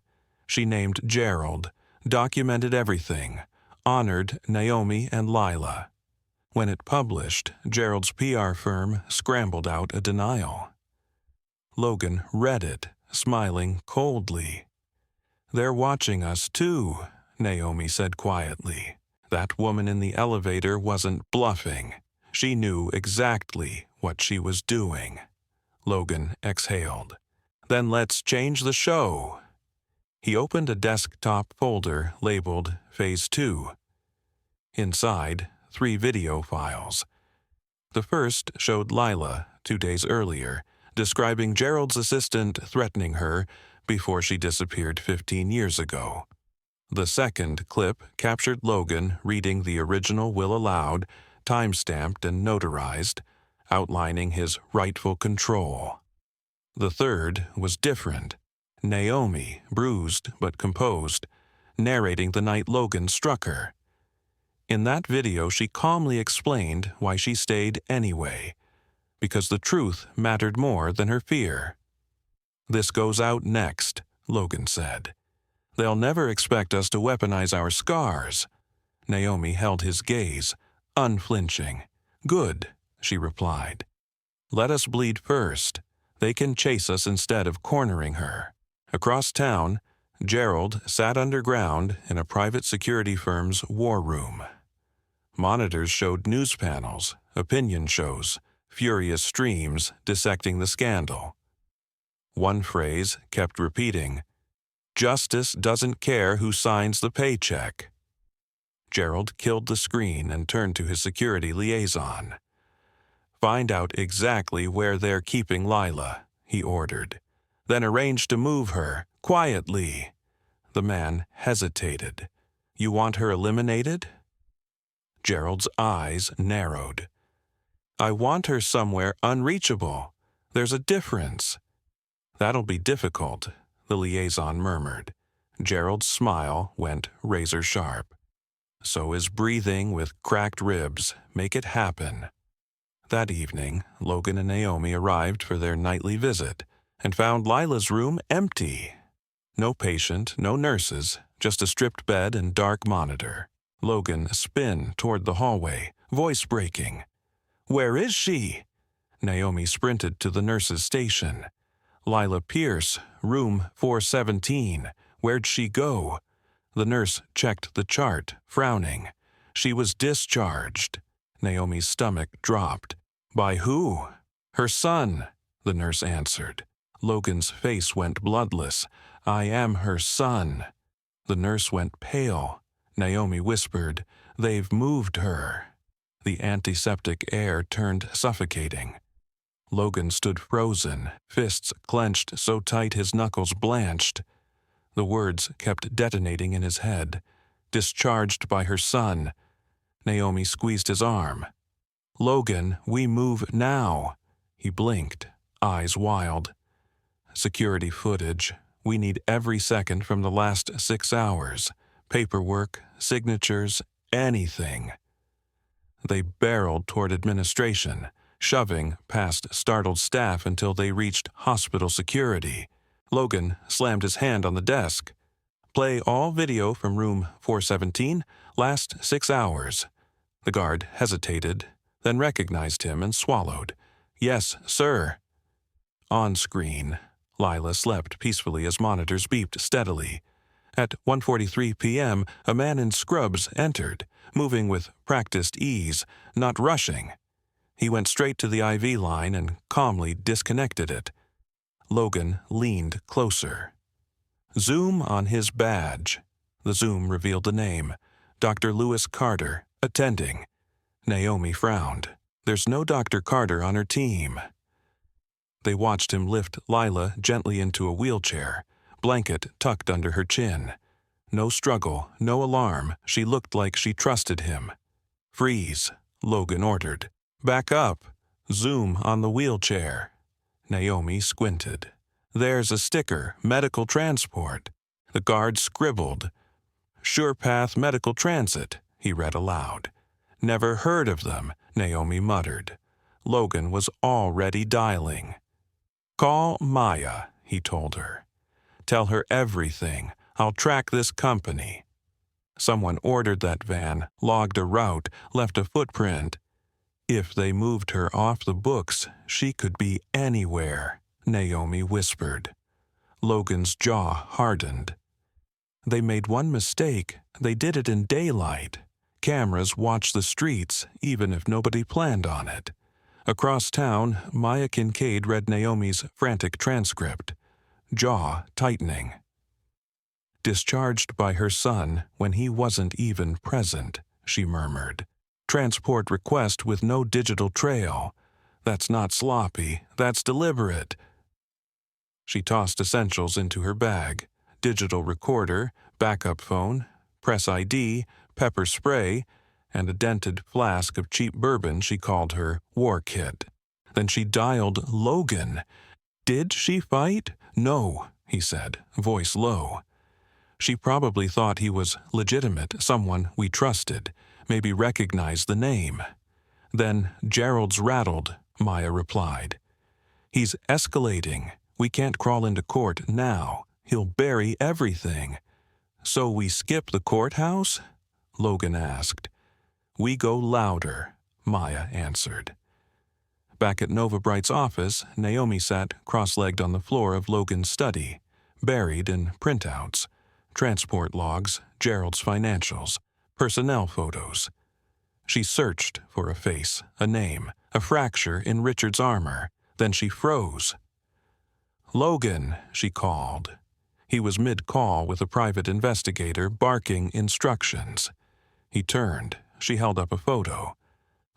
[SPEAKER 1] She named Gerald, documented everything, honored Naomi and Lila. When it published, Gerald's PR firm scrambled out a denial. Logan read it, smiling coldly. "They're watching us too," Naomi said quietly. That woman in the elevator wasn't bluffing. She knew exactly what she was doing. Logan exhaled. "Then let's change the show." He opened a desktop folder labeled Phase 2. Inside, 3 video files. The first showed Lila, 2 days earlier, describing Gerald's assistant threatening her before she disappeared 15 years ago. The second clip captured Logan reading the original will aloud, time-stamped and notarized, outlining his rightful control. The third was different. Naomi, bruised but composed, narrating the night Logan struck her. In that video, she calmly explained why she stayed anyway, because the truth mattered more than her fear. "This goes out next," Logan said. "They'll never expect us to weaponize our scars." Naomi held his gaze, unflinching. "Good," she replied. "Let us bleed first. They can chase us instead of cornering her." Across town, Gerald sat underground in a private security firm's war room. Monitors showed news panels, opinion shows, furious streams dissecting the scandal. One phrase kept repeating, "Justice doesn't care who signs the paycheck." Gerald killed the screen and turned to his security liaison. "Find out exactly where they're keeping Lila," he ordered. "Then arrange to move her, quietly." The man hesitated. "You want her eliminated?" Gerald's eyes narrowed. "I want her somewhere unreachable. There's a difference." "That'll be difficult," the liaison murmured. Gerald's smile went razor sharp. "So is breathing with cracked ribs. Make it happen." That evening, Logan and Naomi arrived for their nightly visit and found Lila's room empty. No patient, no nurses, just a stripped bed and dark monitor. Logan spun toward the hallway, voice breaking. "Where is she?" Naomi sprinted to the nurse's station. "Lila Pierce, room 417. Where'd she go?" The nurse checked the chart, frowning. "She was discharged." Naomi's stomach dropped. "By who?" "Her son," the nurse answered. Logan's face went bloodless. "I am her son." The nurse went pale. Naomi whispered, "They've moved her." The antiseptic air turned suffocating. Logan stood frozen, fists clenched so tight his knuckles blanched. The words kept detonating in his head. "Discharged by her son." Naomi squeezed his arm. "Logan, we move now." He blinked, eyes wild. "Security footage. We need every second from the last 6 hours. Paperwork, signatures, anything." They barreled toward administration, shoving past startled staff until they reached hospital security. Logan slammed his hand on the desk. "Play all video from room 417, last 6 hours. The guard hesitated, then recognized him and swallowed. "Yes, sir." On screen, Lila slept peacefully as monitors beeped steadily. At 1:43 p.m., a man in scrubs entered, moving with practiced ease, not rushing. He went straight to the IV line and calmly disconnected it. Logan leaned closer. Zoom on his badge. The zoom revealed the name. Dr. Lewis Carter, attending. Naomi frowned. There's no Dr. Carter on her team. They watched him lift Lila gently into a wheelchair, blanket tucked under her chin. No struggle, no alarm. She looked like she trusted him. Freeze, Logan ordered. Back up. Zoom on the wheelchair. Naomi squinted. There's a sticker, medical transport. The guard scribbled. SurePath Medical Transit, he read aloud. Never heard of them, Naomi muttered. Logan was already dialing. Call Maya, he told her. Tell her everything. I'll track this company. Someone ordered that van, logged a route, left a footprint. If they moved her off the books, she could be anywhere, Naomi whispered. Logan's jaw hardened. They made one mistake. They did it in daylight. Cameras watched the streets, even if nobody planned on it. Across town, Maya Kincaid read Naomi's frantic transcript, jaw tightening. Discharged by her son when he wasn't even present, she murmured. Transport request with no digital trail. That's not sloppy, that's deliberate. She tossed essentials into her bag. Digital recorder, backup phone, press ID, pepper spray, and a dented flask of cheap bourbon she called her war kit. Then she dialed Logan. Did she fight? No, he said, voice low. She probably thought he was legitimate, someone we trusted, maybe recognized the name. Then Gerald's rattled, Maya replied. He's escalating. We can't crawl into court now. He'll bury everything. So we skip the courthouse? Logan asked. We go louder, Maya answered. Back at Nova Bright's office, Naomi sat cross-legged on the floor of Logan's study, buried in printouts, transport logs, Gerald's financials, personnel photos. She searched for a face, a name, a fracture in Richard's armor. Then she froze. Logan, she called. He was mid-call with a private investigator barking instructions. He turned. She held up a photo.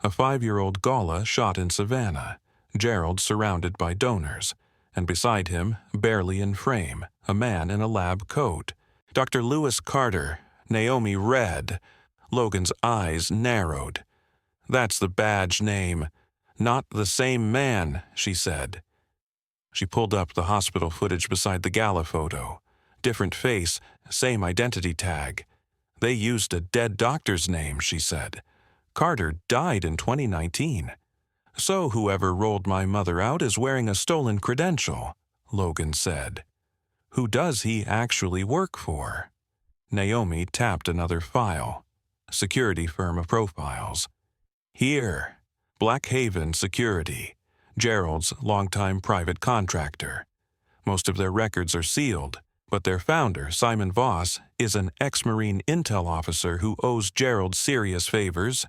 [SPEAKER 1] A 5-year-old Gala shot in Savannah, Gerald surrounded by donors, and beside him, barely in frame, a man in a lab coat. Dr. Lewis Carter. Naomi read. Logan's eyes narrowed. That's the badge name. Not the same man, she said. She pulled up the hospital footage beside the gala photo. Different face, same identity tag. They used a dead doctor's name, she said. Carter died in 2019. So whoever rolled my mother out is wearing a stolen credential, Logan said. Who does he actually work for? Naomi tapped another file. Security firm of profiles. Here, Black Haven Security, Gerald's longtime private contractor. Most of their records are sealed, but their founder, Simon Voss, is an ex-Marine intel officer who owes Gerald serious favors.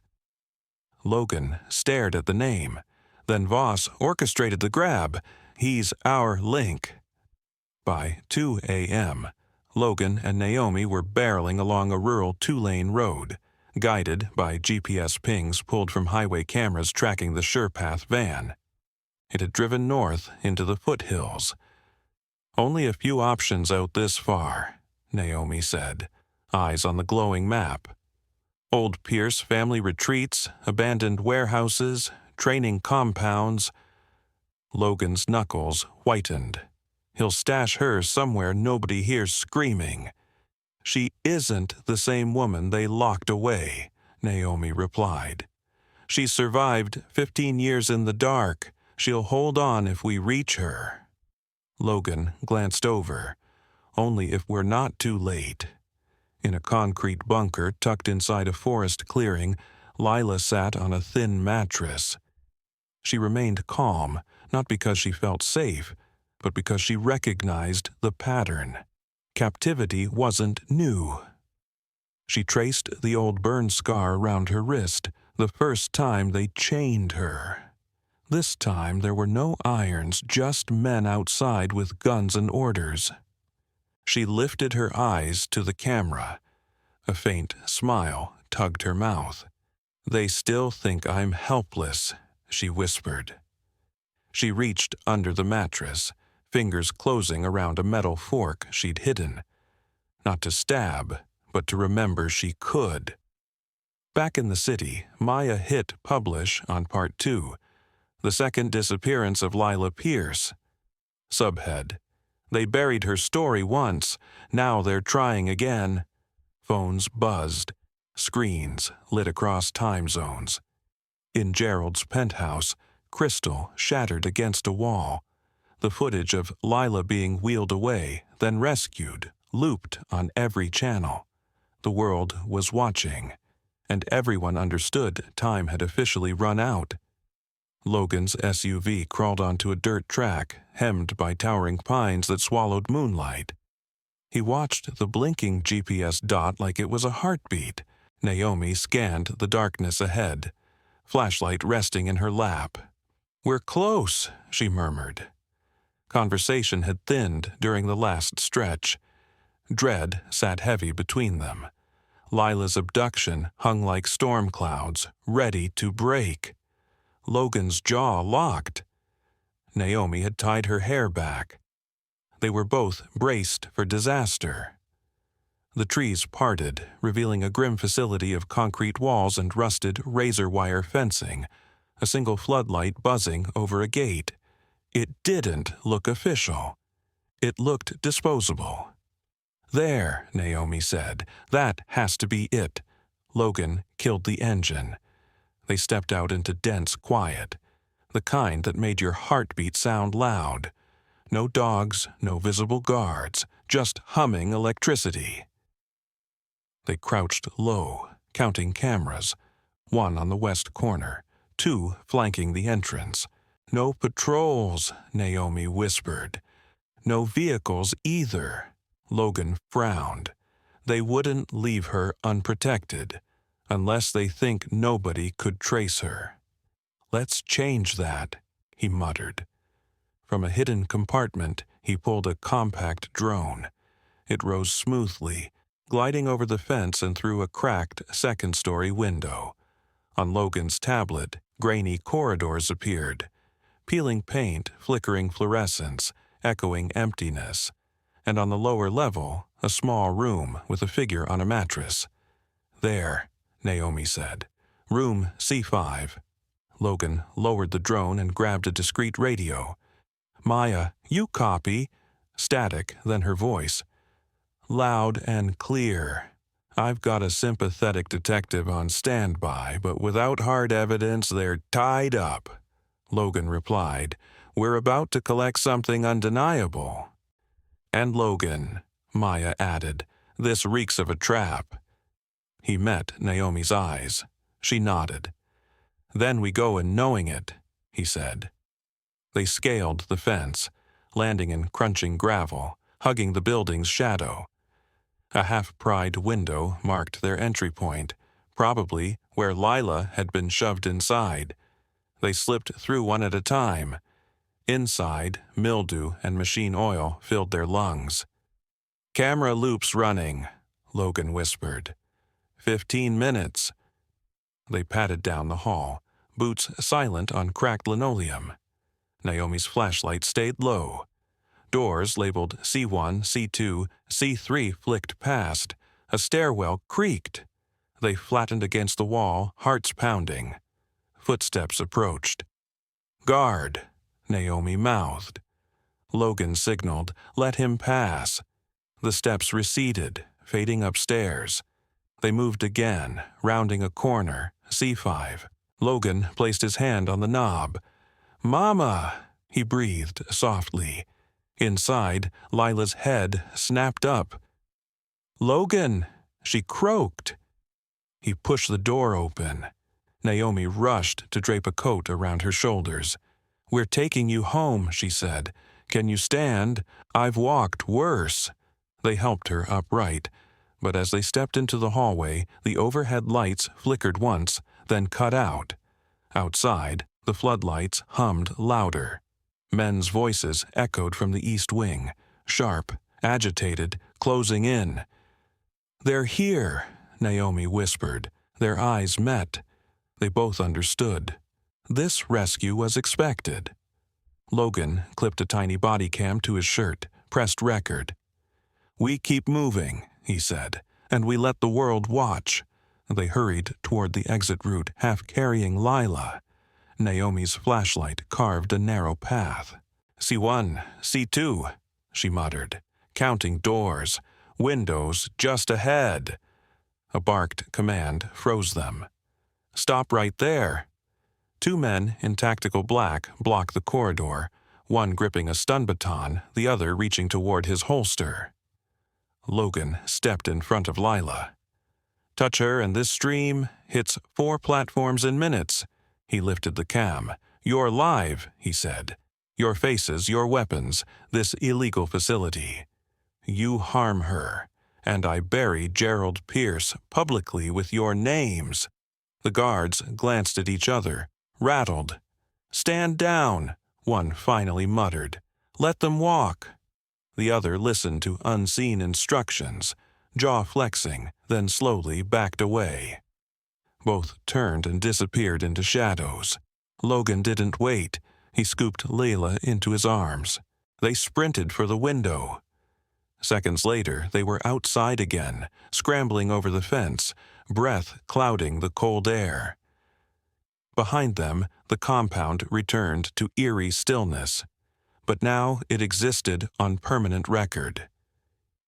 [SPEAKER 1] Logan stared at the name. Then Voss orchestrated the grab. He's our link. By 2 a.m., Logan and Naomi were barreling along a rural 2-lane road, guided by GPS pings pulled from highway cameras tracking the SurePath van. It had driven north into the foothills. Only a few options out this far, Naomi said, eyes on the glowing map. Old Pierce family retreats, abandoned warehouses, training compounds. Logan's knuckles whitened. He'll stash her somewhere nobody hears screaming. She isn't the same woman they locked away, Naomi replied. She survived 15 years in the dark. She'll hold on if we reach her. Logan glanced over. Only if we're not too late. In a concrete bunker tucked inside a forest clearing, Lila sat on a thin mattress. She remained calm, not because she felt safe, but because she recognized the pattern. captivity wasn't new. She traced the old burn scar around her wrist the first time they chained her. This time there were no irons, just men outside with guns and orders. She lifted her eyes to the camera. A faint smile tugged her mouth. "They still think I'm helpless," she whispered. She reached under the mattress, fingers closing around a metal fork she'd hidden. Not to stab, but to remember she could. Back in the city, Maya hit publish on part 2, the second disappearance of Lila Pierce. Subhead: "They buried her story once, now they're trying again." Phones buzzed. Screens lit across time zones. In Gerald's penthouse, crystal shattered against a wall. The footage of Lila being wheeled away, then rescued, looped on every channel. The world was watching, and everyone understood time had officially run out. Logan's SUV crawled onto a dirt track, hemmed by towering pines that swallowed moonlight. He watched the blinking GPS dot like it was a heartbeat. Naomi scanned the darkness ahead, flashlight resting in her lap. "We're close," she murmured. Conversation had thinned during the last stretch. Dread sat heavy between them. Lila's abduction hung like storm clouds, ready to break. Logan's jaw locked. Naomi had tied her hair back. They were both braced for disaster. The trees parted, revealing a grim facility of concrete walls and rusted razor wire fencing, a single floodlight buzzing over a gate. It didn't look official. It looked disposable. "There," Naomi said. "That has to be it." Logan killed the engine. They stepped out into dense quiet, the kind that made your heartbeat sound loud. No dogs, no visible guards, just humming electricity. They crouched low, counting cameras, one on the west corner, 2 flanking the entrance. "No patrols," Naomi whispered. "No vehicles either." Logan frowned. They wouldn't leave her unprotected, unless they think nobody could trace her. "Let's change that," he muttered. From a hidden compartment, he pulled a compact drone. It rose smoothly, gliding over the fence and through a cracked second-story window. On Logan's tablet, grainy corridors appeared. Peeling paint, flickering fluorescence, echoing emptiness. And on the lower level, a small room with a figure on a mattress. "There," Naomi said. "Room C5. Logan lowered the drone and grabbed a discreet radio. "Maya, you copy." Static, then her voice. "Loud and clear. I've got a sympathetic detective on standby, but without hard evidence, they're tied up." Logan replied, "We're about to collect something undeniable." "And Logan," Maya added, "this reeks of a trap." He met Naomi's eyes. She nodded. "Then we go in knowing it," he said. They scaled the fence, landing in crunching gravel, hugging the building's shadow. A half-pried window marked their entry point, probably where Lila had been shoved inside. They slipped through one at a time. Inside, mildew and machine oil filled their lungs. "Camera loops running," Logan whispered. 15 minutes. They padded down the hall, boots silent on cracked linoleum. Naomi's flashlight stayed low. Doors labeled C1, C2, C3 flicked past. A stairwell creaked. They flattened against the wall, hearts pounding. Footsteps approached. "Guard," Naomi mouthed. Logan signaled, "Let him pass." The steps receded, fading upstairs. They moved again, rounding a corner, C5. Logan placed his hand on the knob. "Mama," he breathed softly. Inside, Lila's head snapped up. "Logan," she croaked. He pushed the door open. Naomi rushed to drape a coat around her shoulders. "We're taking you home," she said. "Can you stand? I've walked worse." They helped her upright, but as they stepped into the hallway, the overhead lights flickered once, then cut out. Outside, the floodlights hummed louder. Men's voices echoed from the east wing, sharp, agitated, closing in. "They're here," Naomi whispered. Their eyes met. They both understood. This rescue was expected. Logan clipped a tiny body cam to his shirt, pressed record. "We keep moving," he said, "and we let the world watch." They hurried toward the exit route, half carrying Lila. Naomi's flashlight carved a narrow path. "C1, C2, she muttered, counting doors, windows just ahead. A barked command froze them. "Stop right there." Two men in tactical black blocked the corridor, one gripping a stun baton, the other reaching toward his holster. Logan stepped in front of Lila. "Touch her and this stream hits 4 platforms in minutes." He lifted the cam. "You're live," he said. "Your faces, your weapons, this illegal facility. You harm her, and I bury Gerald Pierce publicly with your names." The guards glanced at each other, rattled. "Stand down," one finally muttered. "Let them walk." The other listened to unseen instructions, jaw flexing, then slowly backed away. Both turned and disappeared into shadows. Logan didn't wait. He scooped Lila into his arms. They sprinted for the window. Seconds later, they were outside again, scrambling over the fence, breath clouding the cold air. Behind them, the compound returned to eerie stillness. But now it existed on permanent record.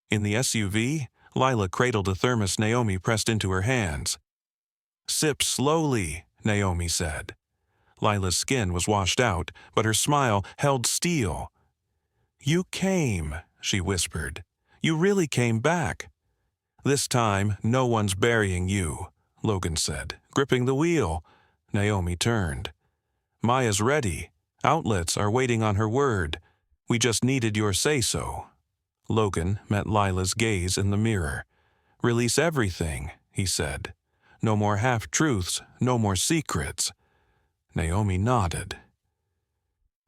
[SPEAKER 1] In the SUV, Lila cradled a thermos Naomi pressed into her hands. "Sip slowly," Naomi said. Lila's skin was washed out, but her smile held steel. "You came," she whispered. "You really came back." "This time, no one's burying you," Logan said, gripping the wheel. Naomi turned. "Maya's ready. Outlets are waiting on her word. We just needed your say-so." Logan met Lila's gaze in the mirror. "Release everything," he said. "No more half-truths, no more secrets." Naomi nodded.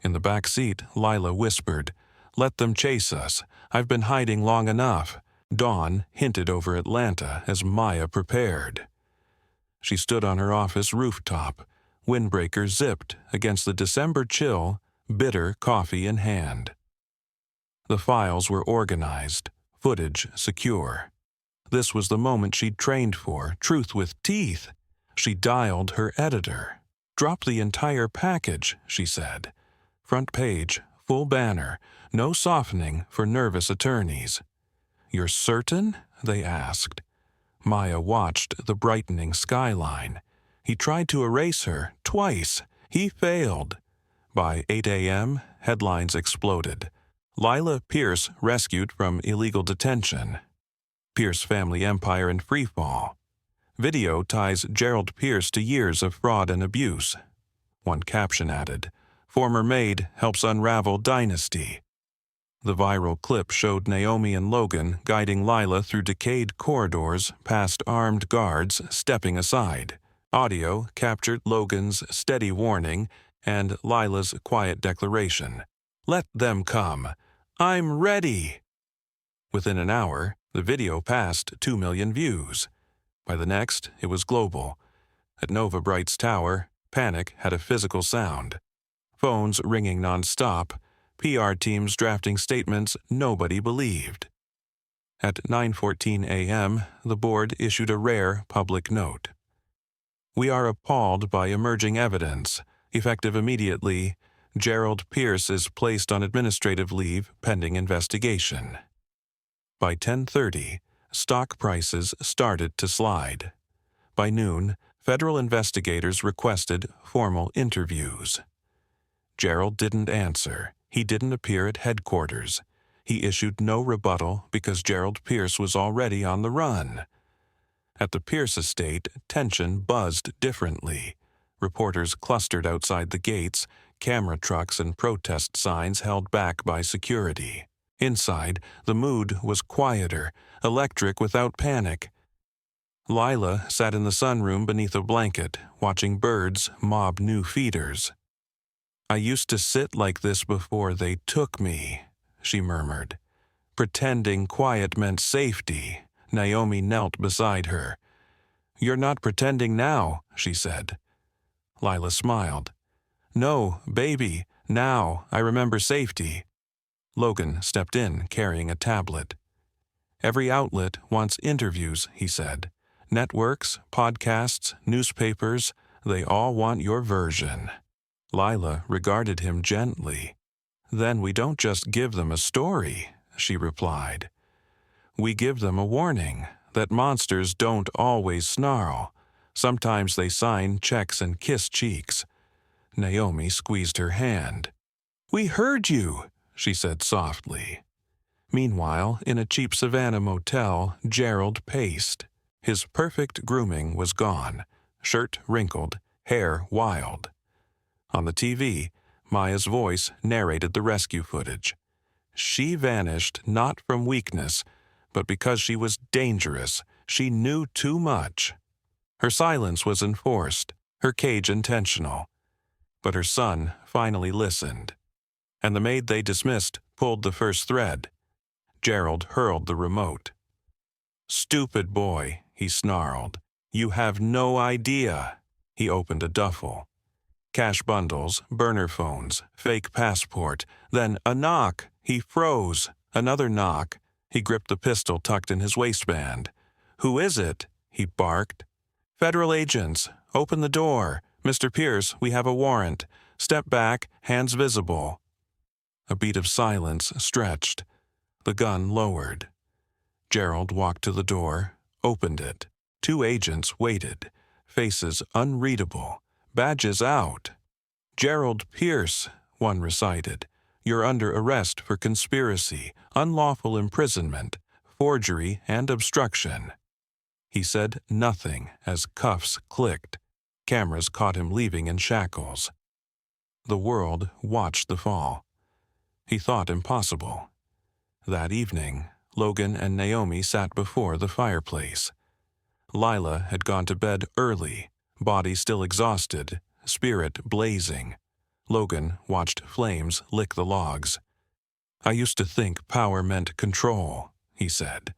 [SPEAKER 1] In the back seat, Lila whispered, "Let them chase us. I've been hiding long enough." Dawn hinted over Atlanta as Maya prepared. She stood on her office rooftop, windbreaker zipped against the December chill, bitter coffee in hand. The files were organized, footage secure. This was the moment she'd trained for, truth with teeth. She dialed her editor. "Drop the entire package," she said. "Front page, full banner, no softening for nervous attorneys." "You're certain?" they asked. Maya watched the brightening skyline. He tried to erase her, twice. He failed. By 8 a.m., headlines exploded. Lila Pierce rescued from illegal detention. Pierce family empire in freefall. Video ties Gerald Pierce to years of fraud and abuse. One caption added, "Former Maid helps unravel dynasty." The viral clip showed Naomi and Logan guiding Lila through decayed corridors past armed guards stepping aside. Audio captured Logan's steady warning and Lila's quiet declaration. "Let them come. I'm ready." Within an hour, the video passed 2 million views. By the next, it was global. At Nova Bright's tower, panic had a physical sound. Phones ringing nonstop, PR teams drafting statements nobody believed. At 9:14 a.m., the board issued a rare public note. "We are appalled by emerging evidence. Effective immediately, Gerald Pierce is placed on administrative leave pending investigation." By 10:30, stock prices started to slide. By noon, federal investigators requested formal interviews. Gerald didn't answer. He didn't appear at headquarters. He issued no rebuttal because Gerald Pierce was already on the run. At the Pierce estate, tension buzzed differently. Reporters clustered outside the gates, camera trucks and protest signs held back by security. Inside, the mood was quieter, electric without panic. Lila sat in the sunroom beneath a blanket, watching birds mob new feeders. "I used to sit like this before they took me," she murmured. Pretending quiet meant safety, Naomi knelt beside her. "You're not pretending now," she said. Lila smiled. "No, baby, now I remember safety." Logan stepped in, carrying a tablet. "Every outlet wants interviews," he said. "Networks, podcasts, newspapers, they all want your version." Lila regarded him gently. "Then we don't just give them a story," she replied. "We give them a warning that monsters don't always snarl. Sometimes they sign checks and kiss cheeks." Naomi squeezed her hand. "We heard you," she said softly. Meanwhile, in a cheap Savannah motel, Gerald paced. His perfect grooming was gone, shirt wrinkled, hair wild. On the TV, Maya's voice narrated the rescue footage. She vanished not from weakness, but because she was dangerous. She knew too much. Her silence was enforced, her cage intentional. But her son finally listened. And the maid they dismissed pulled the first thread. Gerald hurled the remote. "Stupid boy," he snarled. "You have no idea." He opened a duffel. Cash bundles, burner phones, fake passport, then a knock. He froze. Another knock. He gripped the pistol tucked in his waistband. "Who is it?" he barked. "Federal agents. Open the door. Mr. Pierce, we have a warrant. Step back, hands visible." A beat of silence stretched. The gun lowered. Gerald walked to the door, opened it. 2 agents waited, faces unreadable, badges out. "Gerald Pierce," one recited. "You're under arrest for conspiracy, unlawful imprisonment, forgery, and obstruction." He said nothing as cuffs clicked. Cameras caught him leaving in shackles. The world watched the fall. He thought impossible. That evening, Logan and Naomi sat before the fireplace. Lila had gone to bed early, body still exhausted, spirit blazing. Logan watched flames lick the logs. "I used to think power meant control," he said,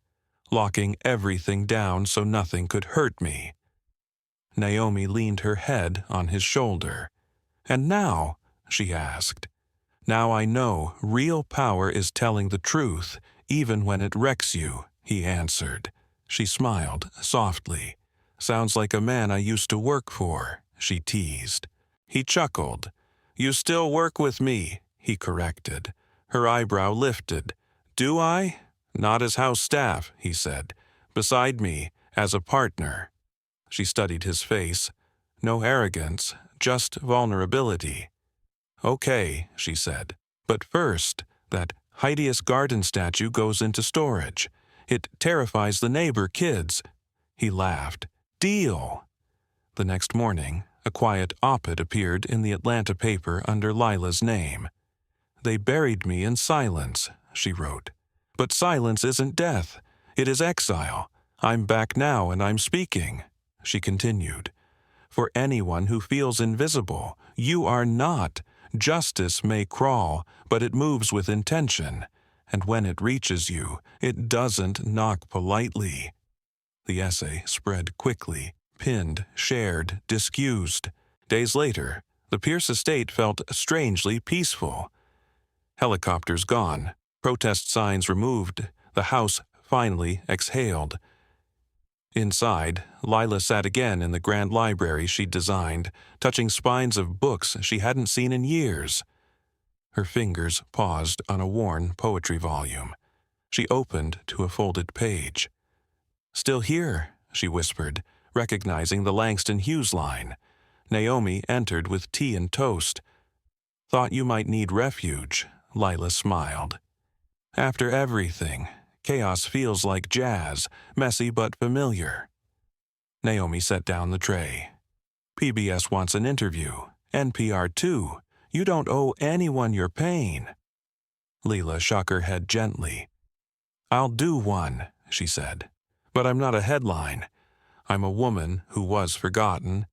[SPEAKER 1] "locking everything down so nothing could hurt me." Naomi leaned her head on his shoulder. "And now?" she asked. "Now I know real power is telling the truth, even when it wrecks you," he answered. She smiled softly. "Sounds like a man I used to work for," she teased. He chuckled. "You still work with me," he corrected. Her eyebrow lifted. "Do I?" "Not as house staff," he said. "Beside me, as a partner." She studied his face. No arrogance, just vulnerability. "Okay," she said. "But first, that hideous garden statue goes into storage. It terrifies the neighbor kids." He laughed. "Deal." The next morning, a quiet op-ed appeared in the Atlanta paper under Lila's name. "They buried me in silence," she wrote. "But silence isn't death. It is exile. I'm back now and I'm speaking," she continued. "For anyone who feels invisible, you are not. Justice may crawl, but it moves with intention. And when it reaches you, it doesn't knock politely." The essay spread quickly, pinned, shared, discussed. Days later, the Pierce estate felt strangely peaceful. Helicopters gone, protest signs removed, the house finally exhaled. Inside, Lila sat again in the grand library she'd designed, touching spines of books she hadn't seen in years. Her fingers paused on a worn poetry volume. She opened to a folded page. "Still here," she whispered, recognizing the Langston Hughes line. Naomi entered with tea and toast. "Thought you might need refuge," Lila smiled. "After everything, chaos feels like jazz, messy but familiar." Naomi set down the tray. "PBS wants an interview. NPR too. You don't owe anyone your pain." Lila shook her head gently. "I'll do one," she said. "But I'm not a headline. I'm a woman who was forgotten."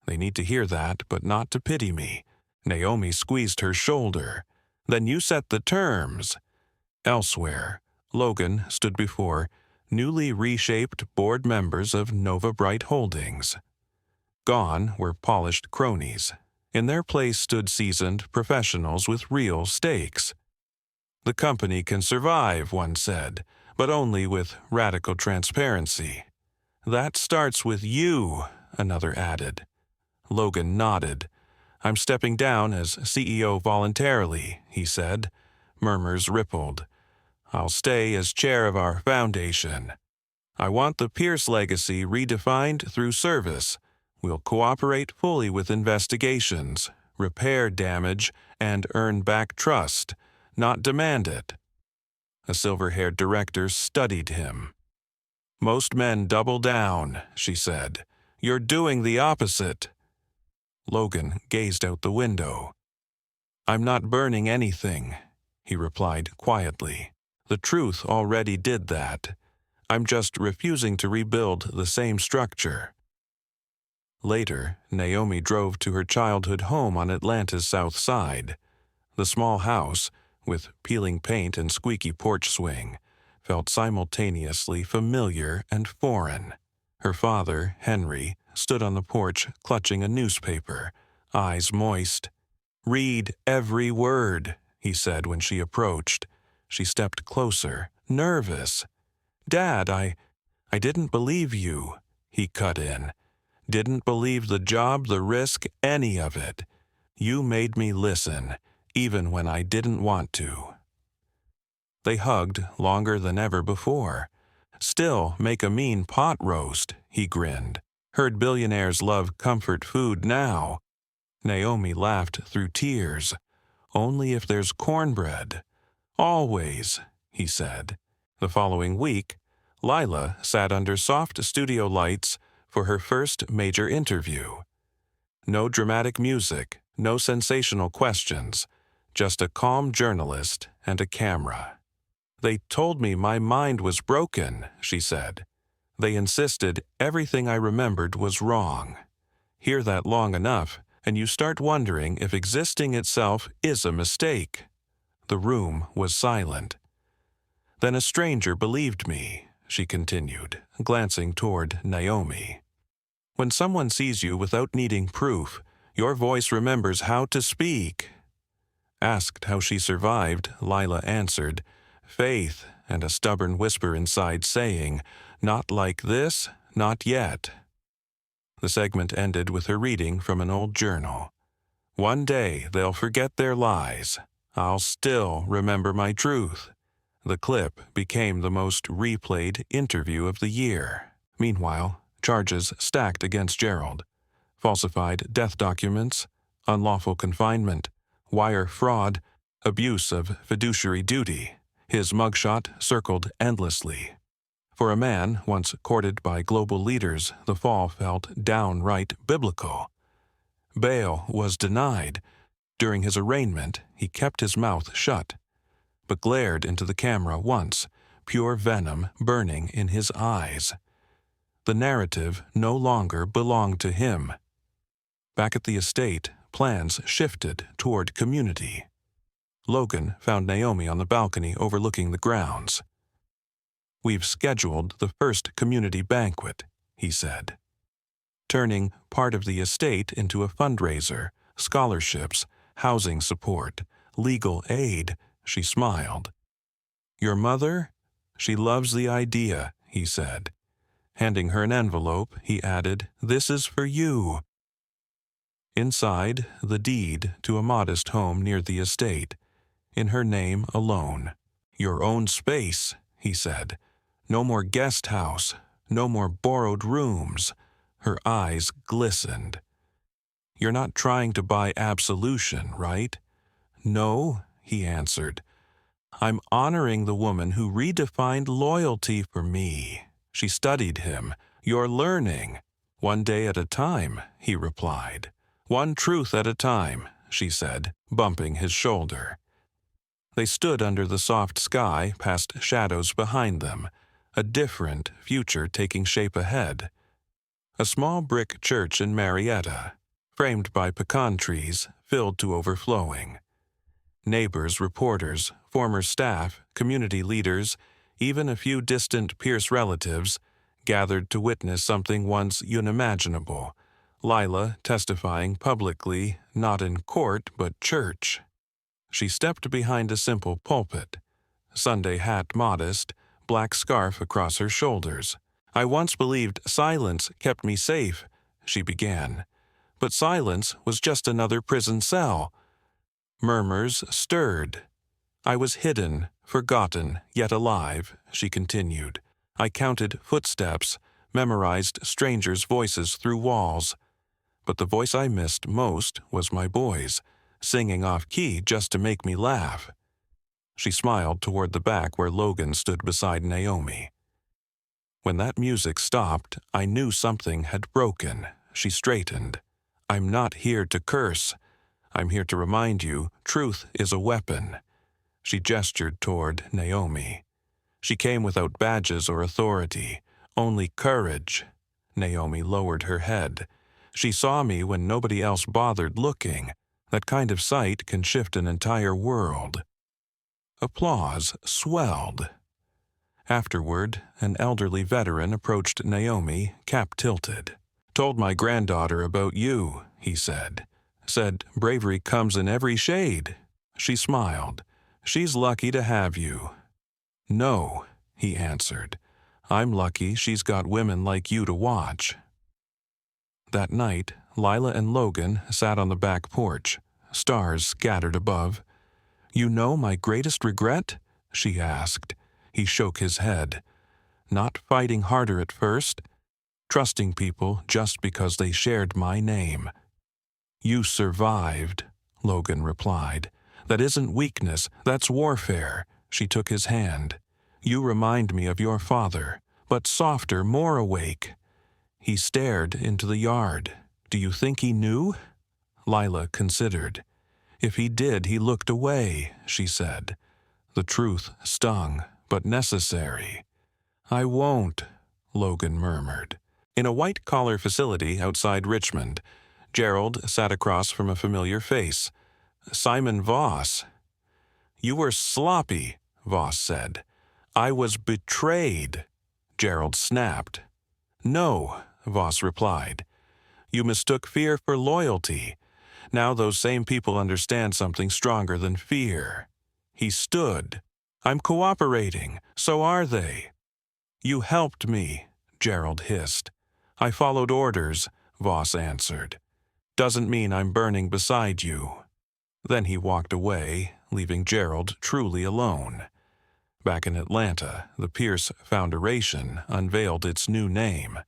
[SPEAKER 1] "They need to hear that, but not to pity me." Naomi squeezed her shoulder. "Then you set the terms." Elsewhere, Logan stood before newly reshaped board members of Nova Bright Holdings. Gone were polished cronies. In their place stood seasoned professionals with real stakes. "The company can survive," one said, "but only with radical transparency." "That starts with you," another added. Logan nodded. "I'm stepping down as CEO voluntarily," he said. Murmurs rippled. "I'll stay as chair of our foundation. I want the Pierce legacy redefined through service. We'll cooperate fully with investigations, repair damage, and earn back trust, not demand it." A silver-haired director studied him. "Most men double down," she said. "You're doing the opposite." Logan gazed out the window. "I'm not burning anything," he replied quietly. "The truth already did that. I'm just refusing to rebuild the same structure." Later, Naomi drove to her childhood home on Atlanta's south side. The small house, with peeling paint and squeaky porch swing, felt simultaneously familiar and foreign. Her father, Henry, stood on the porch clutching a newspaper, eyes moist. "Read every word," he said when she approached. She stepped closer, nervous. "Dad, I didn't believe you," he cut in. "Didn't believe the job, the risk, any of it. You made me listen, even when I didn't want to." They hugged longer than ever before. "Still make a mean pot roast," he grinned. "Heard billionaires love comfort food now." Naomi laughed through tears. "Only if there's cornbread." "Always," he said. The following week, Lila sat under soft studio lights for her first major interview. No dramatic music, no sensational questions, just a calm journalist and a camera. "They told me my mind was broken," she said. "They insisted everything I remembered was wrong." Hear that long enough, and you start wondering if existing itself is a mistake. The room was silent. "Then a stranger believed me," she continued, glancing toward Naomi. "When someone sees you without needing proof, your voice remembers how to speak." Asked how she survived, Lila answered, "Faith," and a stubborn whisper inside saying, "Not like this, not yet." The segment ended with her reading from an old journal. "One day they'll forget their lies. I'll still remember my truth." The clip became the most replayed interview of the year. Meanwhile, charges stacked against Gerald. Falsified death documents, unlawful confinement, wire fraud, abuse of fiduciary duty. His mugshot circled endlessly. For a man once courted by global leaders, the fall felt downright biblical. Bail was denied. During his arraignment, he kept his mouth shut, but glared into the camera once, pure venom burning in his eyes. The narrative no longer belonged to him. Back at the estate, plans shifted toward community. Logan found Naomi on the balcony overlooking the grounds. "We've scheduled the first community banquet," he said. "Turning part of the estate into a fundraiser, scholarships, housing support, legal aid," she smiled. "Your mother? She loves the idea," he said. Handing her an envelope, he added, "This is for you." Inside, the deed to a modest home near the estate, in her name alone. "Your own space," he said. "No more guest house, no more borrowed rooms." Her eyes glistened. "You're not trying to buy absolution, right?" "No," he answered. "I'm honoring the woman who redefined loyalty for me." She studied him. "You're learning." "One day at a time," he replied. "One truth at a time," she said, bumping his shoulder. They stood under the soft sky past shadows behind them, a different future taking shape ahead. A small brick church in Marietta, framed by pecan trees, filled to overflowing. Neighbors, reporters, former staff, community leaders, even a few distant Pierce relatives, gathered to witness something once unimaginable, Lila testifying publicly, not in court but church. She stepped behind a simple pulpit, Sunday hat modest, black scarf across her shoulders. "I once believed silence kept me safe," she began. "But silence was just another prison cell." Murmurs stirred. "I was hidden, forgotten, yet alive," she continued. "I counted footsteps, memorized strangers' voices through walls. But the voice I missed most was my boy's, singing off-key just to make me laugh." She smiled toward the back where Logan stood beside Naomi. "When that music stopped, I knew something had broken." She straightened. "I'm not here to curse. I'm here to remind you, truth is a weapon." She gestured toward Naomi. "She came without badges or authority, only courage." Naomi lowered her head. "She saw me when nobody else bothered looking. That kind of sight can shift an entire world." Applause swelled. Afterward, an elderly veteran approached Naomi, cap tilted. "Told my granddaughter about you," he said. "Said bravery comes in every shade." She smiled. "She's lucky to have you." "No," he answered. "I'm lucky she's got women like you to watch." That night, Lila and Logan sat on the back porch, stars scattered above. "You know my greatest regret?" she asked. He shook his head. "Not fighting harder at first, trusting people just because they shared my name." "You survived," Logan replied. "That isn't weakness, that's warfare." She took his hand. "You remind me of your father, but softer, more awake." He stared into the yard. "Do you think he knew?" Lila considered. "If he did, he looked away," she said. The truth stung, but necessary. "I won't," Logan murmured. In a white-collar facility outside Richmond, Gerald sat across from a familiar face. Simon Voss. "You were sloppy," Voss said. "I was betrayed," Gerald snapped. "No," Voss replied. "You mistook fear for loyalty. Now those same people understand something stronger than fear." He stood. "I'm cooperating. So are they." "You helped me," Gerald hissed. "I followed orders," Voss answered. "Doesn't mean I'm burning beside you." Then he walked away, leaving Gerald truly alone. Back in Atlanta, the Pierce Foundation unveiled its new name.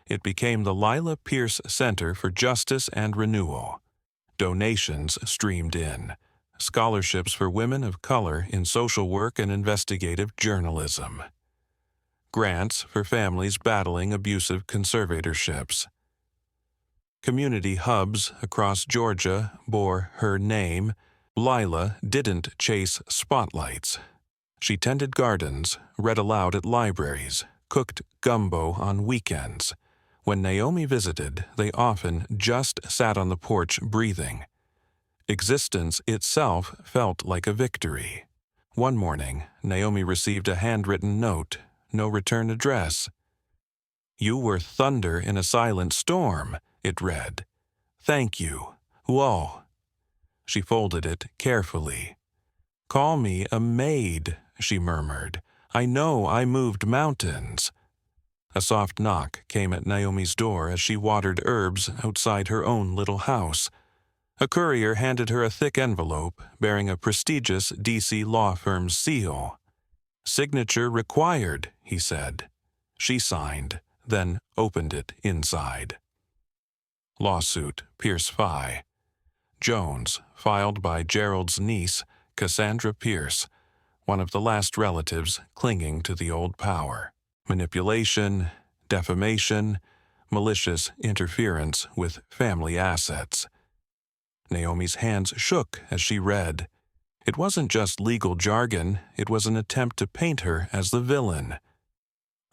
[SPEAKER 1] It became the Lila Pierce Center for Justice and Renewal. Donations streamed in. Scholarships for women of color in social work and investigative journalism. Grants for families battling abusive conservatorships. Community hubs across Georgia bore her name. Lila didn't chase spotlights. She tended gardens, read aloud at libraries, cooked gumbo on weekends. When Naomi visited, they often just sat on the porch breathing. Existence itself felt like a victory. One morning, Naomi received a handwritten note, no return address. "You were thunder in a silent storm," it read. "Thank you. Whoa." She folded it carefully. "Call me a maid," she murmured. "I know I moved mountains." A soft knock came at Naomi's door as she watered herbs outside her own little house. A courier handed her a thick envelope bearing a prestigious D.C. law firm's seal. "Signature required," he said. She signed, then opened it inside. Lawsuit Pierce Phi. Jones, filed by Gerald's niece, Cassandra Pierce, one of the last relatives clinging to the old power. Manipulation, defamation, malicious interference with family assets. Naomi's hands shook as she read. It wasn't just legal jargon, it was an attempt to paint her as the villain.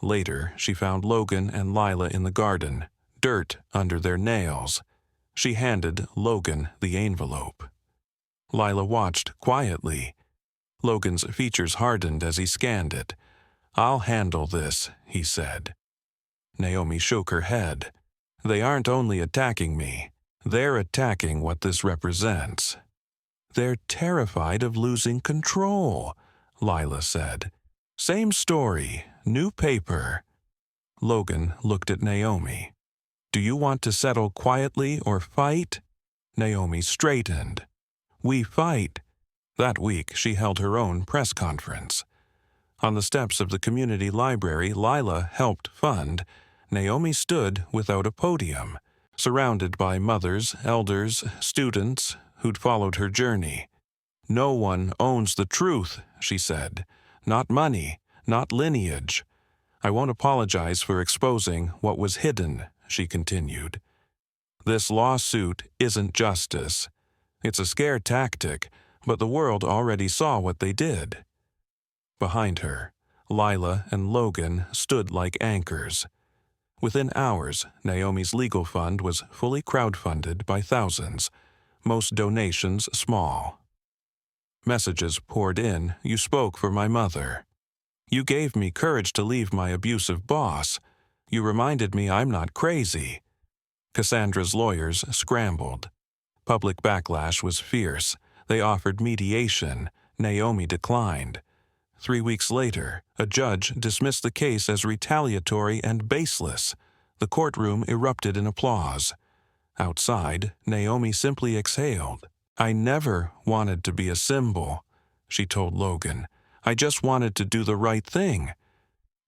[SPEAKER 1] Later, she found Logan and Lila in the garden, dirt under their nails. She handed Logan the envelope. Lila watched quietly. Logan's features hardened as he scanned it. "I'll handle this," he said. Naomi shook her head. "They aren't only attacking me. They're attacking what this represents." "They're terrified of losing control," Lila said. "Same story, new paper." Logan looked at Naomi. "Do you want to settle quietly or fight?" Naomi straightened. "We fight." That week, she held her own press conference. On the steps of the community library Lila helped fund, Naomi stood without a podium, surrounded by mothers, elders, students who'd followed her journey. "No one owns the truth," she said. "Not money, not lineage. I won't apologize for exposing what was hidden," she continued. "This lawsuit isn't justice. It's a scare tactic, but the world already saw what they did." Behind her, Lila and Logan stood like anchors. Within hours, Naomi's legal fund was fully crowdfunded by thousands, most donations small. Messages poured in. "You spoke for my mother. You gave me courage to leave my abusive boss. You reminded me I'm not crazy." Cassandra's lawyers scrambled. Public backlash was fierce. They offered mediation. Naomi declined. 3 weeks later, a judge dismissed the case as retaliatory and baseless. The courtroom erupted in applause. Outside, Naomi simply exhaled. "I never wanted to be a symbol," she told Logan. "I just wanted to do the right thing."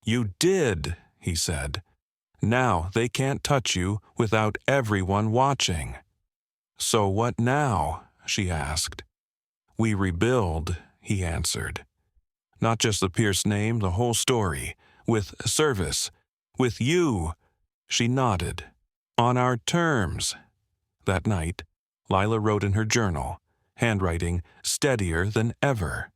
[SPEAKER 1] "You did," he said. "Now they can't touch you without everyone watching." "So what now?" she asked. "We rebuild," he answered. "Not just the Pierce name, the whole story. With service. With you." She nodded. "On our terms." That night, Lila wrote in her journal, handwriting steadier than ever.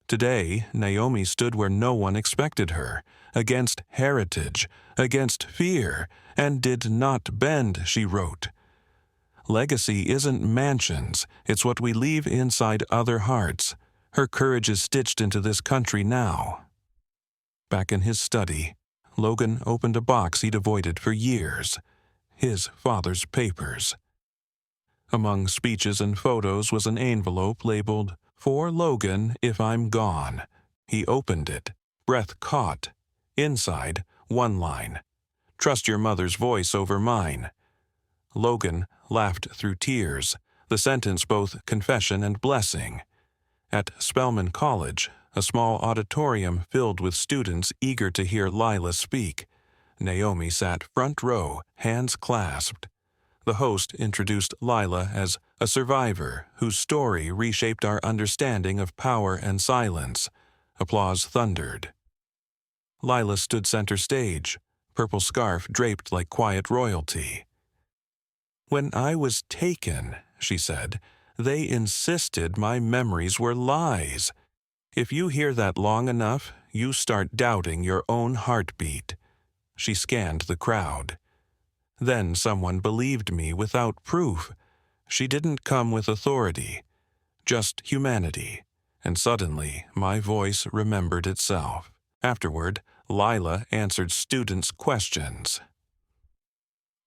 [SPEAKER 1] Today, Naomi stood where no one expected her, against heritage, against fear, and did not bend, she wrote. "Legacy isn't mansions, it's what we leave inside other hearts. Her courage is stitched into this country now." Back in his study, Logan opened a box he'd avoided for years, his father's papers. Among speeches and photos was an envelope labeled, "For Logan if I'm gone." He opened it, breath caught. Inside, one line, "Trust your mother's voice over mine." Logan laughed through tears, the sentence both confession and blessing. At Spelman College, a small auditorium filled with students eager to hear Lila speak, Naomi sat front row, hands clasped. The host introduced Lila as a survivor whose story reshaped our understanding of power and silence. Applause thundered. Lila stood center stage, purple scarf draped like quiet royalty. "When I was taken," she said, "they insisted my memories were lies. If you hear that long enough, you start doubting your own heartbeat." She scanned the crowd. "Then someone believed me without proof. She didn't come with authority, just humanity. And suddenly, my voice remembered itself." Afterward, Lila answered students' questions.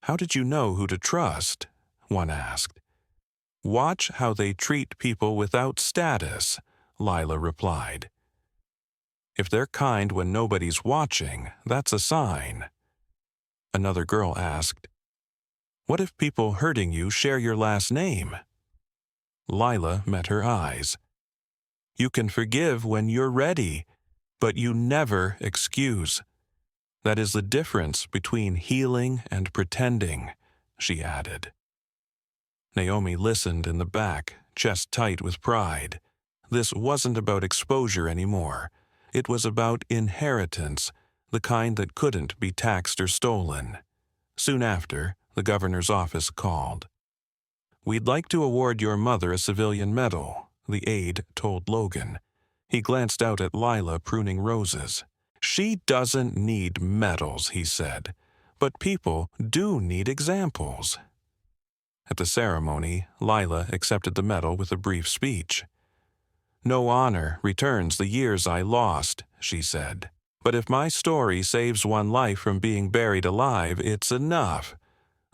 [SPEAKER 1] "How did you know who to trust?" one asked. "Watch how they treat people without status," Lila replied. "If they're kind when nobody's watching, that's a sign." Another girl asked, "What if people hurting you share your last name?" Lila met her eyes. "You can forgive when you're ready, but you never excuse. That is the difference between healing and pretending," she added. Naomi listened in the back, chest tight with pride. This wasn't about exposure anymore. It was about inheritance, the kind that couldn't be taxed or stolen. Soon after, the governor's office called. "We'd like to award your mother a civilian medal, the aide told Logan. He glanced out at Lila pruning roses. "She doesn't need medals," he said, "but people do need examples." At the ceremony, Lila accepted the medal with a brief speech. "No honor returns the years I lost," she said. "But if my story saves one life from being buried alive, it's enough."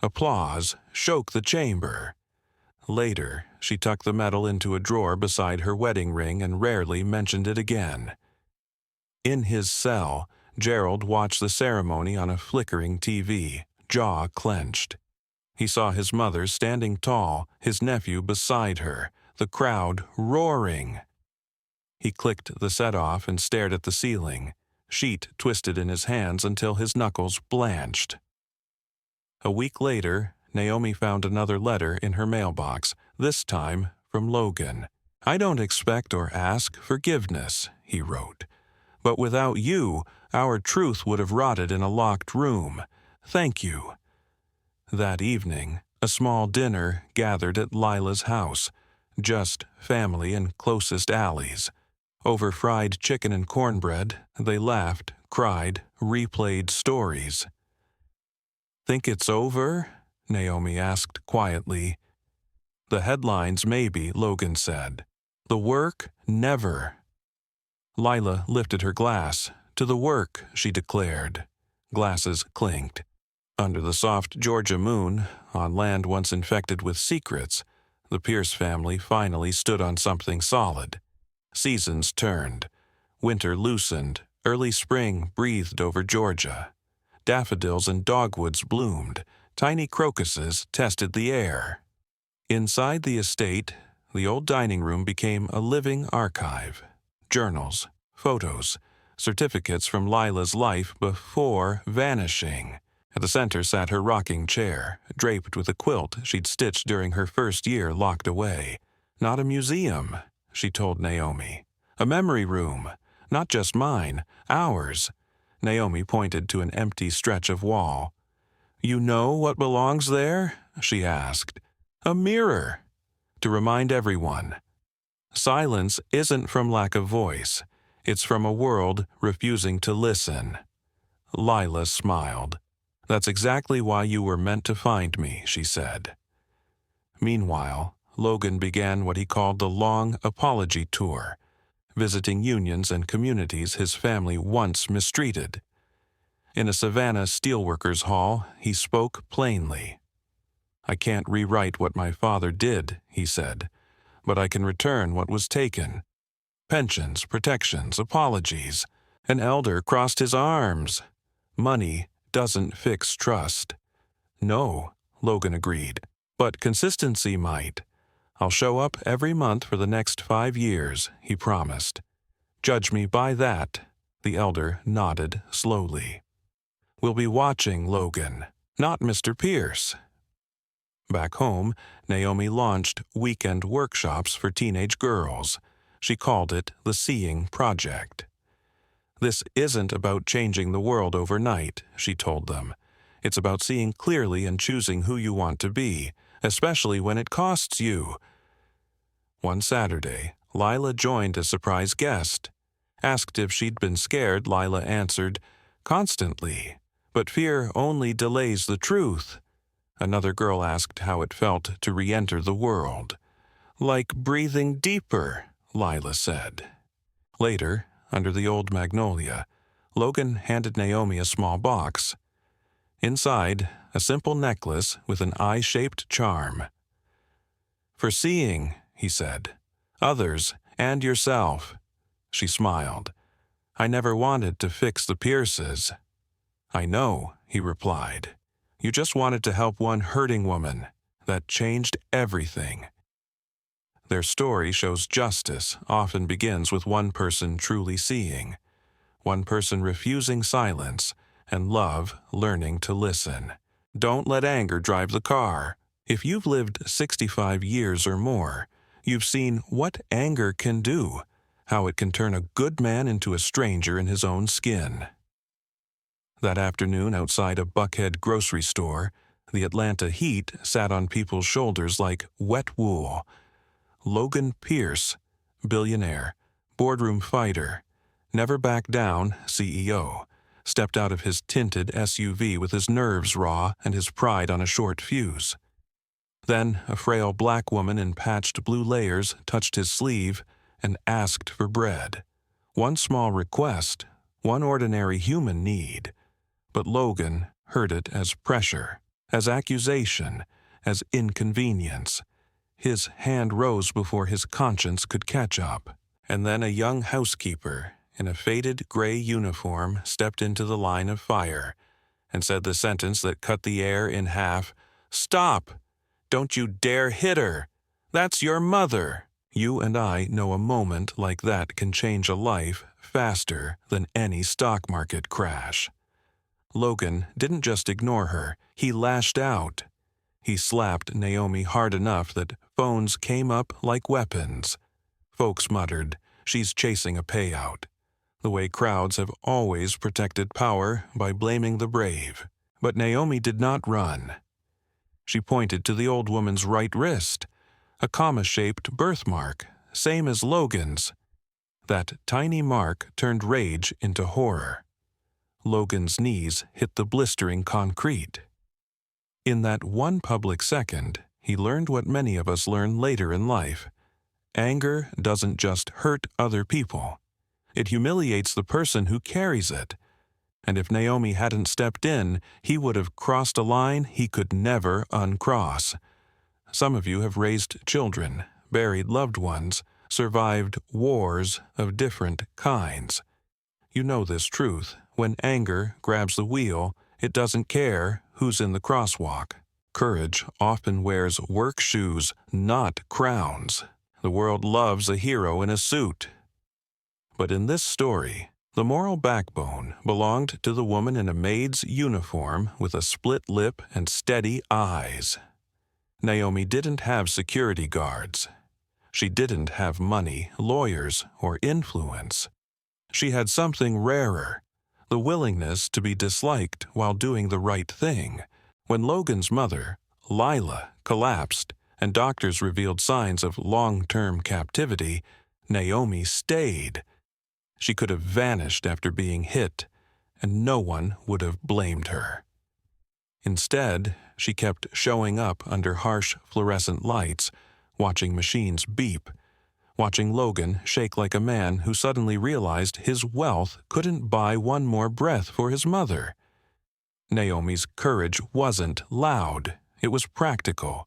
[SPEAKER 1] Applause shook the chamber. Later, she tucked the medal into a drawer beside her wedding ring and rarely mentioned it again. In his cell, Gerald watched the ceremony on a flickering TV, jaw clenched. He saw his mother standing tall, his nephew beside her, the crowd roaring. He clicked the set off and stared at the ceiling, sheet twisted in his hands until his knuckles blanched. A week later, Naomi found another letter in her mailbox, this time from Logan. "I don't expect or ask forgiveness," he wrote. "But without you, our truth would have rotted in a locked room. Thank you." That evening, a small dinner gathered at Lila's house, just family and closest allies. Over fried chicken and cornbread, they laughed, cried, replayed stories. "Think it's over?" Naomi asked quietly. "The headlines maybe," Logan said. "The work, never." Lila lifted her glass. "To the work," she declared. Glasses clinked. Under the soft Georgia moon, on land once infected with secrets, the Pierce family finally stood on something solid. Seasons turned. Winter loosened. Early spring breathed over Georgia. Daffodils and dogwoods bloomed. Tiny crocuses tested the air. Inside the estate, the old dining room became a living archive. Journals, photos, certificates from Lila's life before vanishing. At the center sat her rocking chair, draped with a quilt she'd stitched during her first year locked away. "Not a museum," she told Naomi. "A memory room. Not just mine, ours." Naomi pointed to an empty stretch of wall. "You know what belongs there?" she asked. "A mirror. To remind everyone. Silence isn't from lack of voice. It's from a world refusing to listen." Lila smiled. "That's exactly why you were meant to find me," she said. Meanwhile, Logan began what he called the long apology tour, visiting unions and communities his family once mistreated. In a Savannah steelworkers' hall, he spoke plainly. "I can't rewrite what my father did," he said, "but I can return what was taken. Pensions, protections, apologies." An elder crossed his arms. "Money doesn't fix trust." "No," Logan agreed, "but consistency might. I'll show up every month for the next 5 years," he promised. "Judge me by that." The elder nodded slowly. "We'll be watching, Logan, not Mr. Pierce." Back home, Naomi launched weekend workshops for teenage girls. She called it the Seeing Project. "This isn't about changing the world overnight," she told them. "It's about seeing clearly and choosing who you want to be, especially when it costs you." One Saturday, Lila joined as surprise guest. Asked if she'd been scared, Lila answered, "Constantly. But fear only delays the truth." Another girl asked how it felt to re-enter the world. "Like breathing deeper," Lila said. Later, under the old magnolia, Logan handed Naomi a small box. Inside, a simple necklace with an eye-shaped charm. "For seeing," he said, "others and yourself." She smiled. "I never wanted to fix the Pierces." "I know," he replied. "You just wanted to help one hurting woman. That changed everything." Their story shows justice often begins with one person truly seeing, one person refusing silence, and love learning to listen. Don't let anger drive the car. If you've lived 65 years or more, you've seen what anger can do, how it can turn a good man into a stranger in his own skin. That afternoon outside a Buckhead grocery store, the Atlanta heat sat on people's shoulders like wet wool. Logan Pierce billionaire, boardroom fighter, never back down CEO, stepped out of his tinted SUV with his nerves raw and his pride on a short fuse. Then a frail black woman in patched blue layers touched his sleeve and asked for bread. One small request, one ordinary human need, but Logan heard it as pressure, as accusation, as inconvenience. His hand rose before his conscience could catch up, and then a young housekeeper in a faded gray uniform stepped into the line of fire and said the sentence that cut the air in half. "Stop! Don't you dare hit her! That's your mother!" You and I know a moment like that can change a life faster than any stock market crash. Logan didn't just ignore her, he lashed out. He slapped Naomi hard enough that phones came up like weapons. Folks muttered, "She's chasing a payout," the way crowds have always protected power by blaming the brave. But Naomi did not run. She pointed to the old woman's right wrist, a comma-shaped birthmark, same as Logan's. That tiny mark turned rage into horror. Logan's knees hit the blistering concrete. In that one public second, he learned what many of us learn later in life. Anger doesn't just hurt other people. It humiliates the person who carries it. And if Naomi hadn't stepped in, he would have crossed a line he could never uncross. Some of you have raised children, buried loved ones, survived wars of different kinds. You know this truth. When anger grabs the wheel, it doesn't care who's in the crosswalk. Courage often wears work shoes, not crowns. The world loves a hero in a suit. But in this story, the moral backbone belonged to the woman in a maid's uniform with a split lip and steady eyes. Naomi didn't have security guards. She didn't have money, lawyers, or influence. She had something rarer, the willingness to be disliked while doing the right thing. When Logan's mother, Lila, collapsed and doctors revealed signs of long-term captivity, Naomi stayed. She could have vanished after being hit, and no one would have blamed her. Instead, she kept showing up under harsh fluorescent lights, watching machines beep, watching Logan shake like a man who suddenly realized his wealth couldn't buy one more breath for his mother. Naomi's courage wasn't loud, it was practical.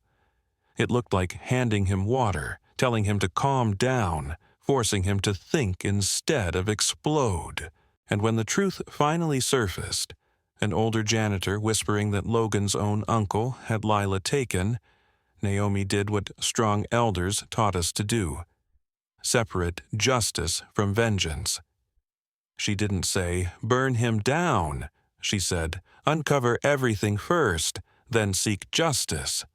[SPEAKER 1] It looked like handing him water, telling him to calm down, forcing him to think instead of explode. And when the truth finally surfaced, an older janitor whispering that Logan's own uncle had Lila taken, Naomi did what strong elders taught us to do: separate justice from vengeance. She didn't say, "Burn him down." She said, "Uncover everything first, then seek justice."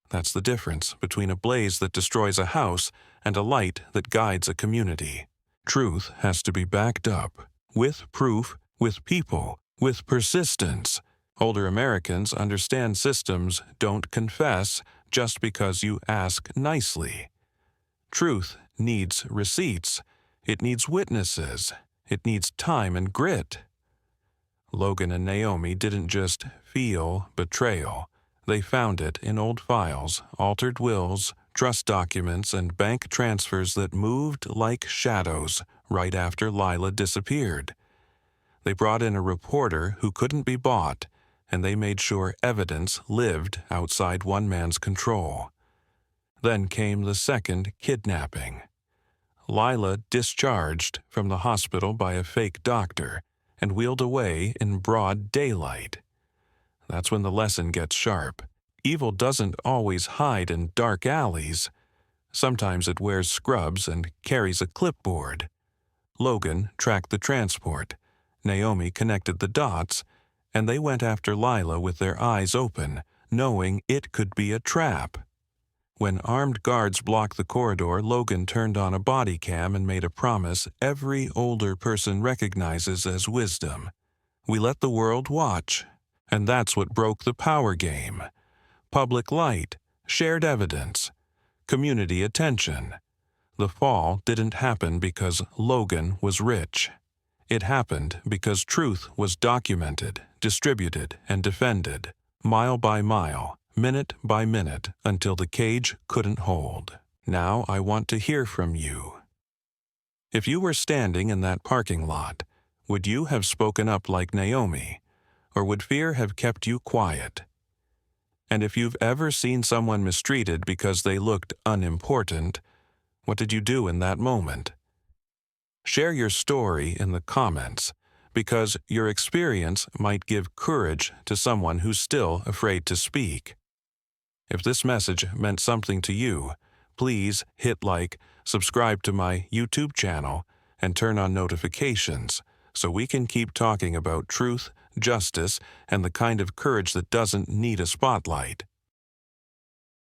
[SPEAKER 1] That's the difference between a blaze that destroys a house and a light that guides a community. Truth has to be backed up, with proof, with people, with persistence. Older Americans understand systems don't confess just because you ask nicely. Truth needs receipts. It needs witnesses. It needs time and grit. Logan and Naomi didn't just feel betrayal. They found it in old files, altered wills, trust documents, and bank transfers that moved like shadows right after Lila disappeared. They brought in a reporter who couldn't be bought, and they made sure evidence lived outside one man's control. Then came the second kidnapping. Lila discharged from the hospital by a fake doctor and wheeled away in broad daylight. That's when the lesson gets sharp. Evil doesn't always hide in dark alleys. Sometimes it wears scrubs and carries a clipboard. Logan tracked the transport. Naomi connected the dots, and they went after Lila with their eyes open, knowing it could be a trap. When armed guards blocked the corridor, Logan turned on a body cam and made a promise every older person recognizes as wisdom. We let the world watch. And that's what broke the power game. Public light, shared evidence, community attention. The fall didn't happen because Logan was rich. It happened because truth was documented, distributed, and defended, mile by mile, minute by minute, until the cage couldn't hold. Now I want to hear from you. If you were standing in that parking lot, would you have spoken up like Naomi, or would fear have kept you quiet? And if you've ever seen someone mistreated because they looked unimportant, what did you do in that moment? Share your story in the comments, because your experience might give courage to someone who's still afraid to speak. If this message meant something to you, please hit like, subscribe to my YouTube channel, and turn on notifications so we can keep talking about truth, justice, and the kind of courage that doesn't need a spotlight.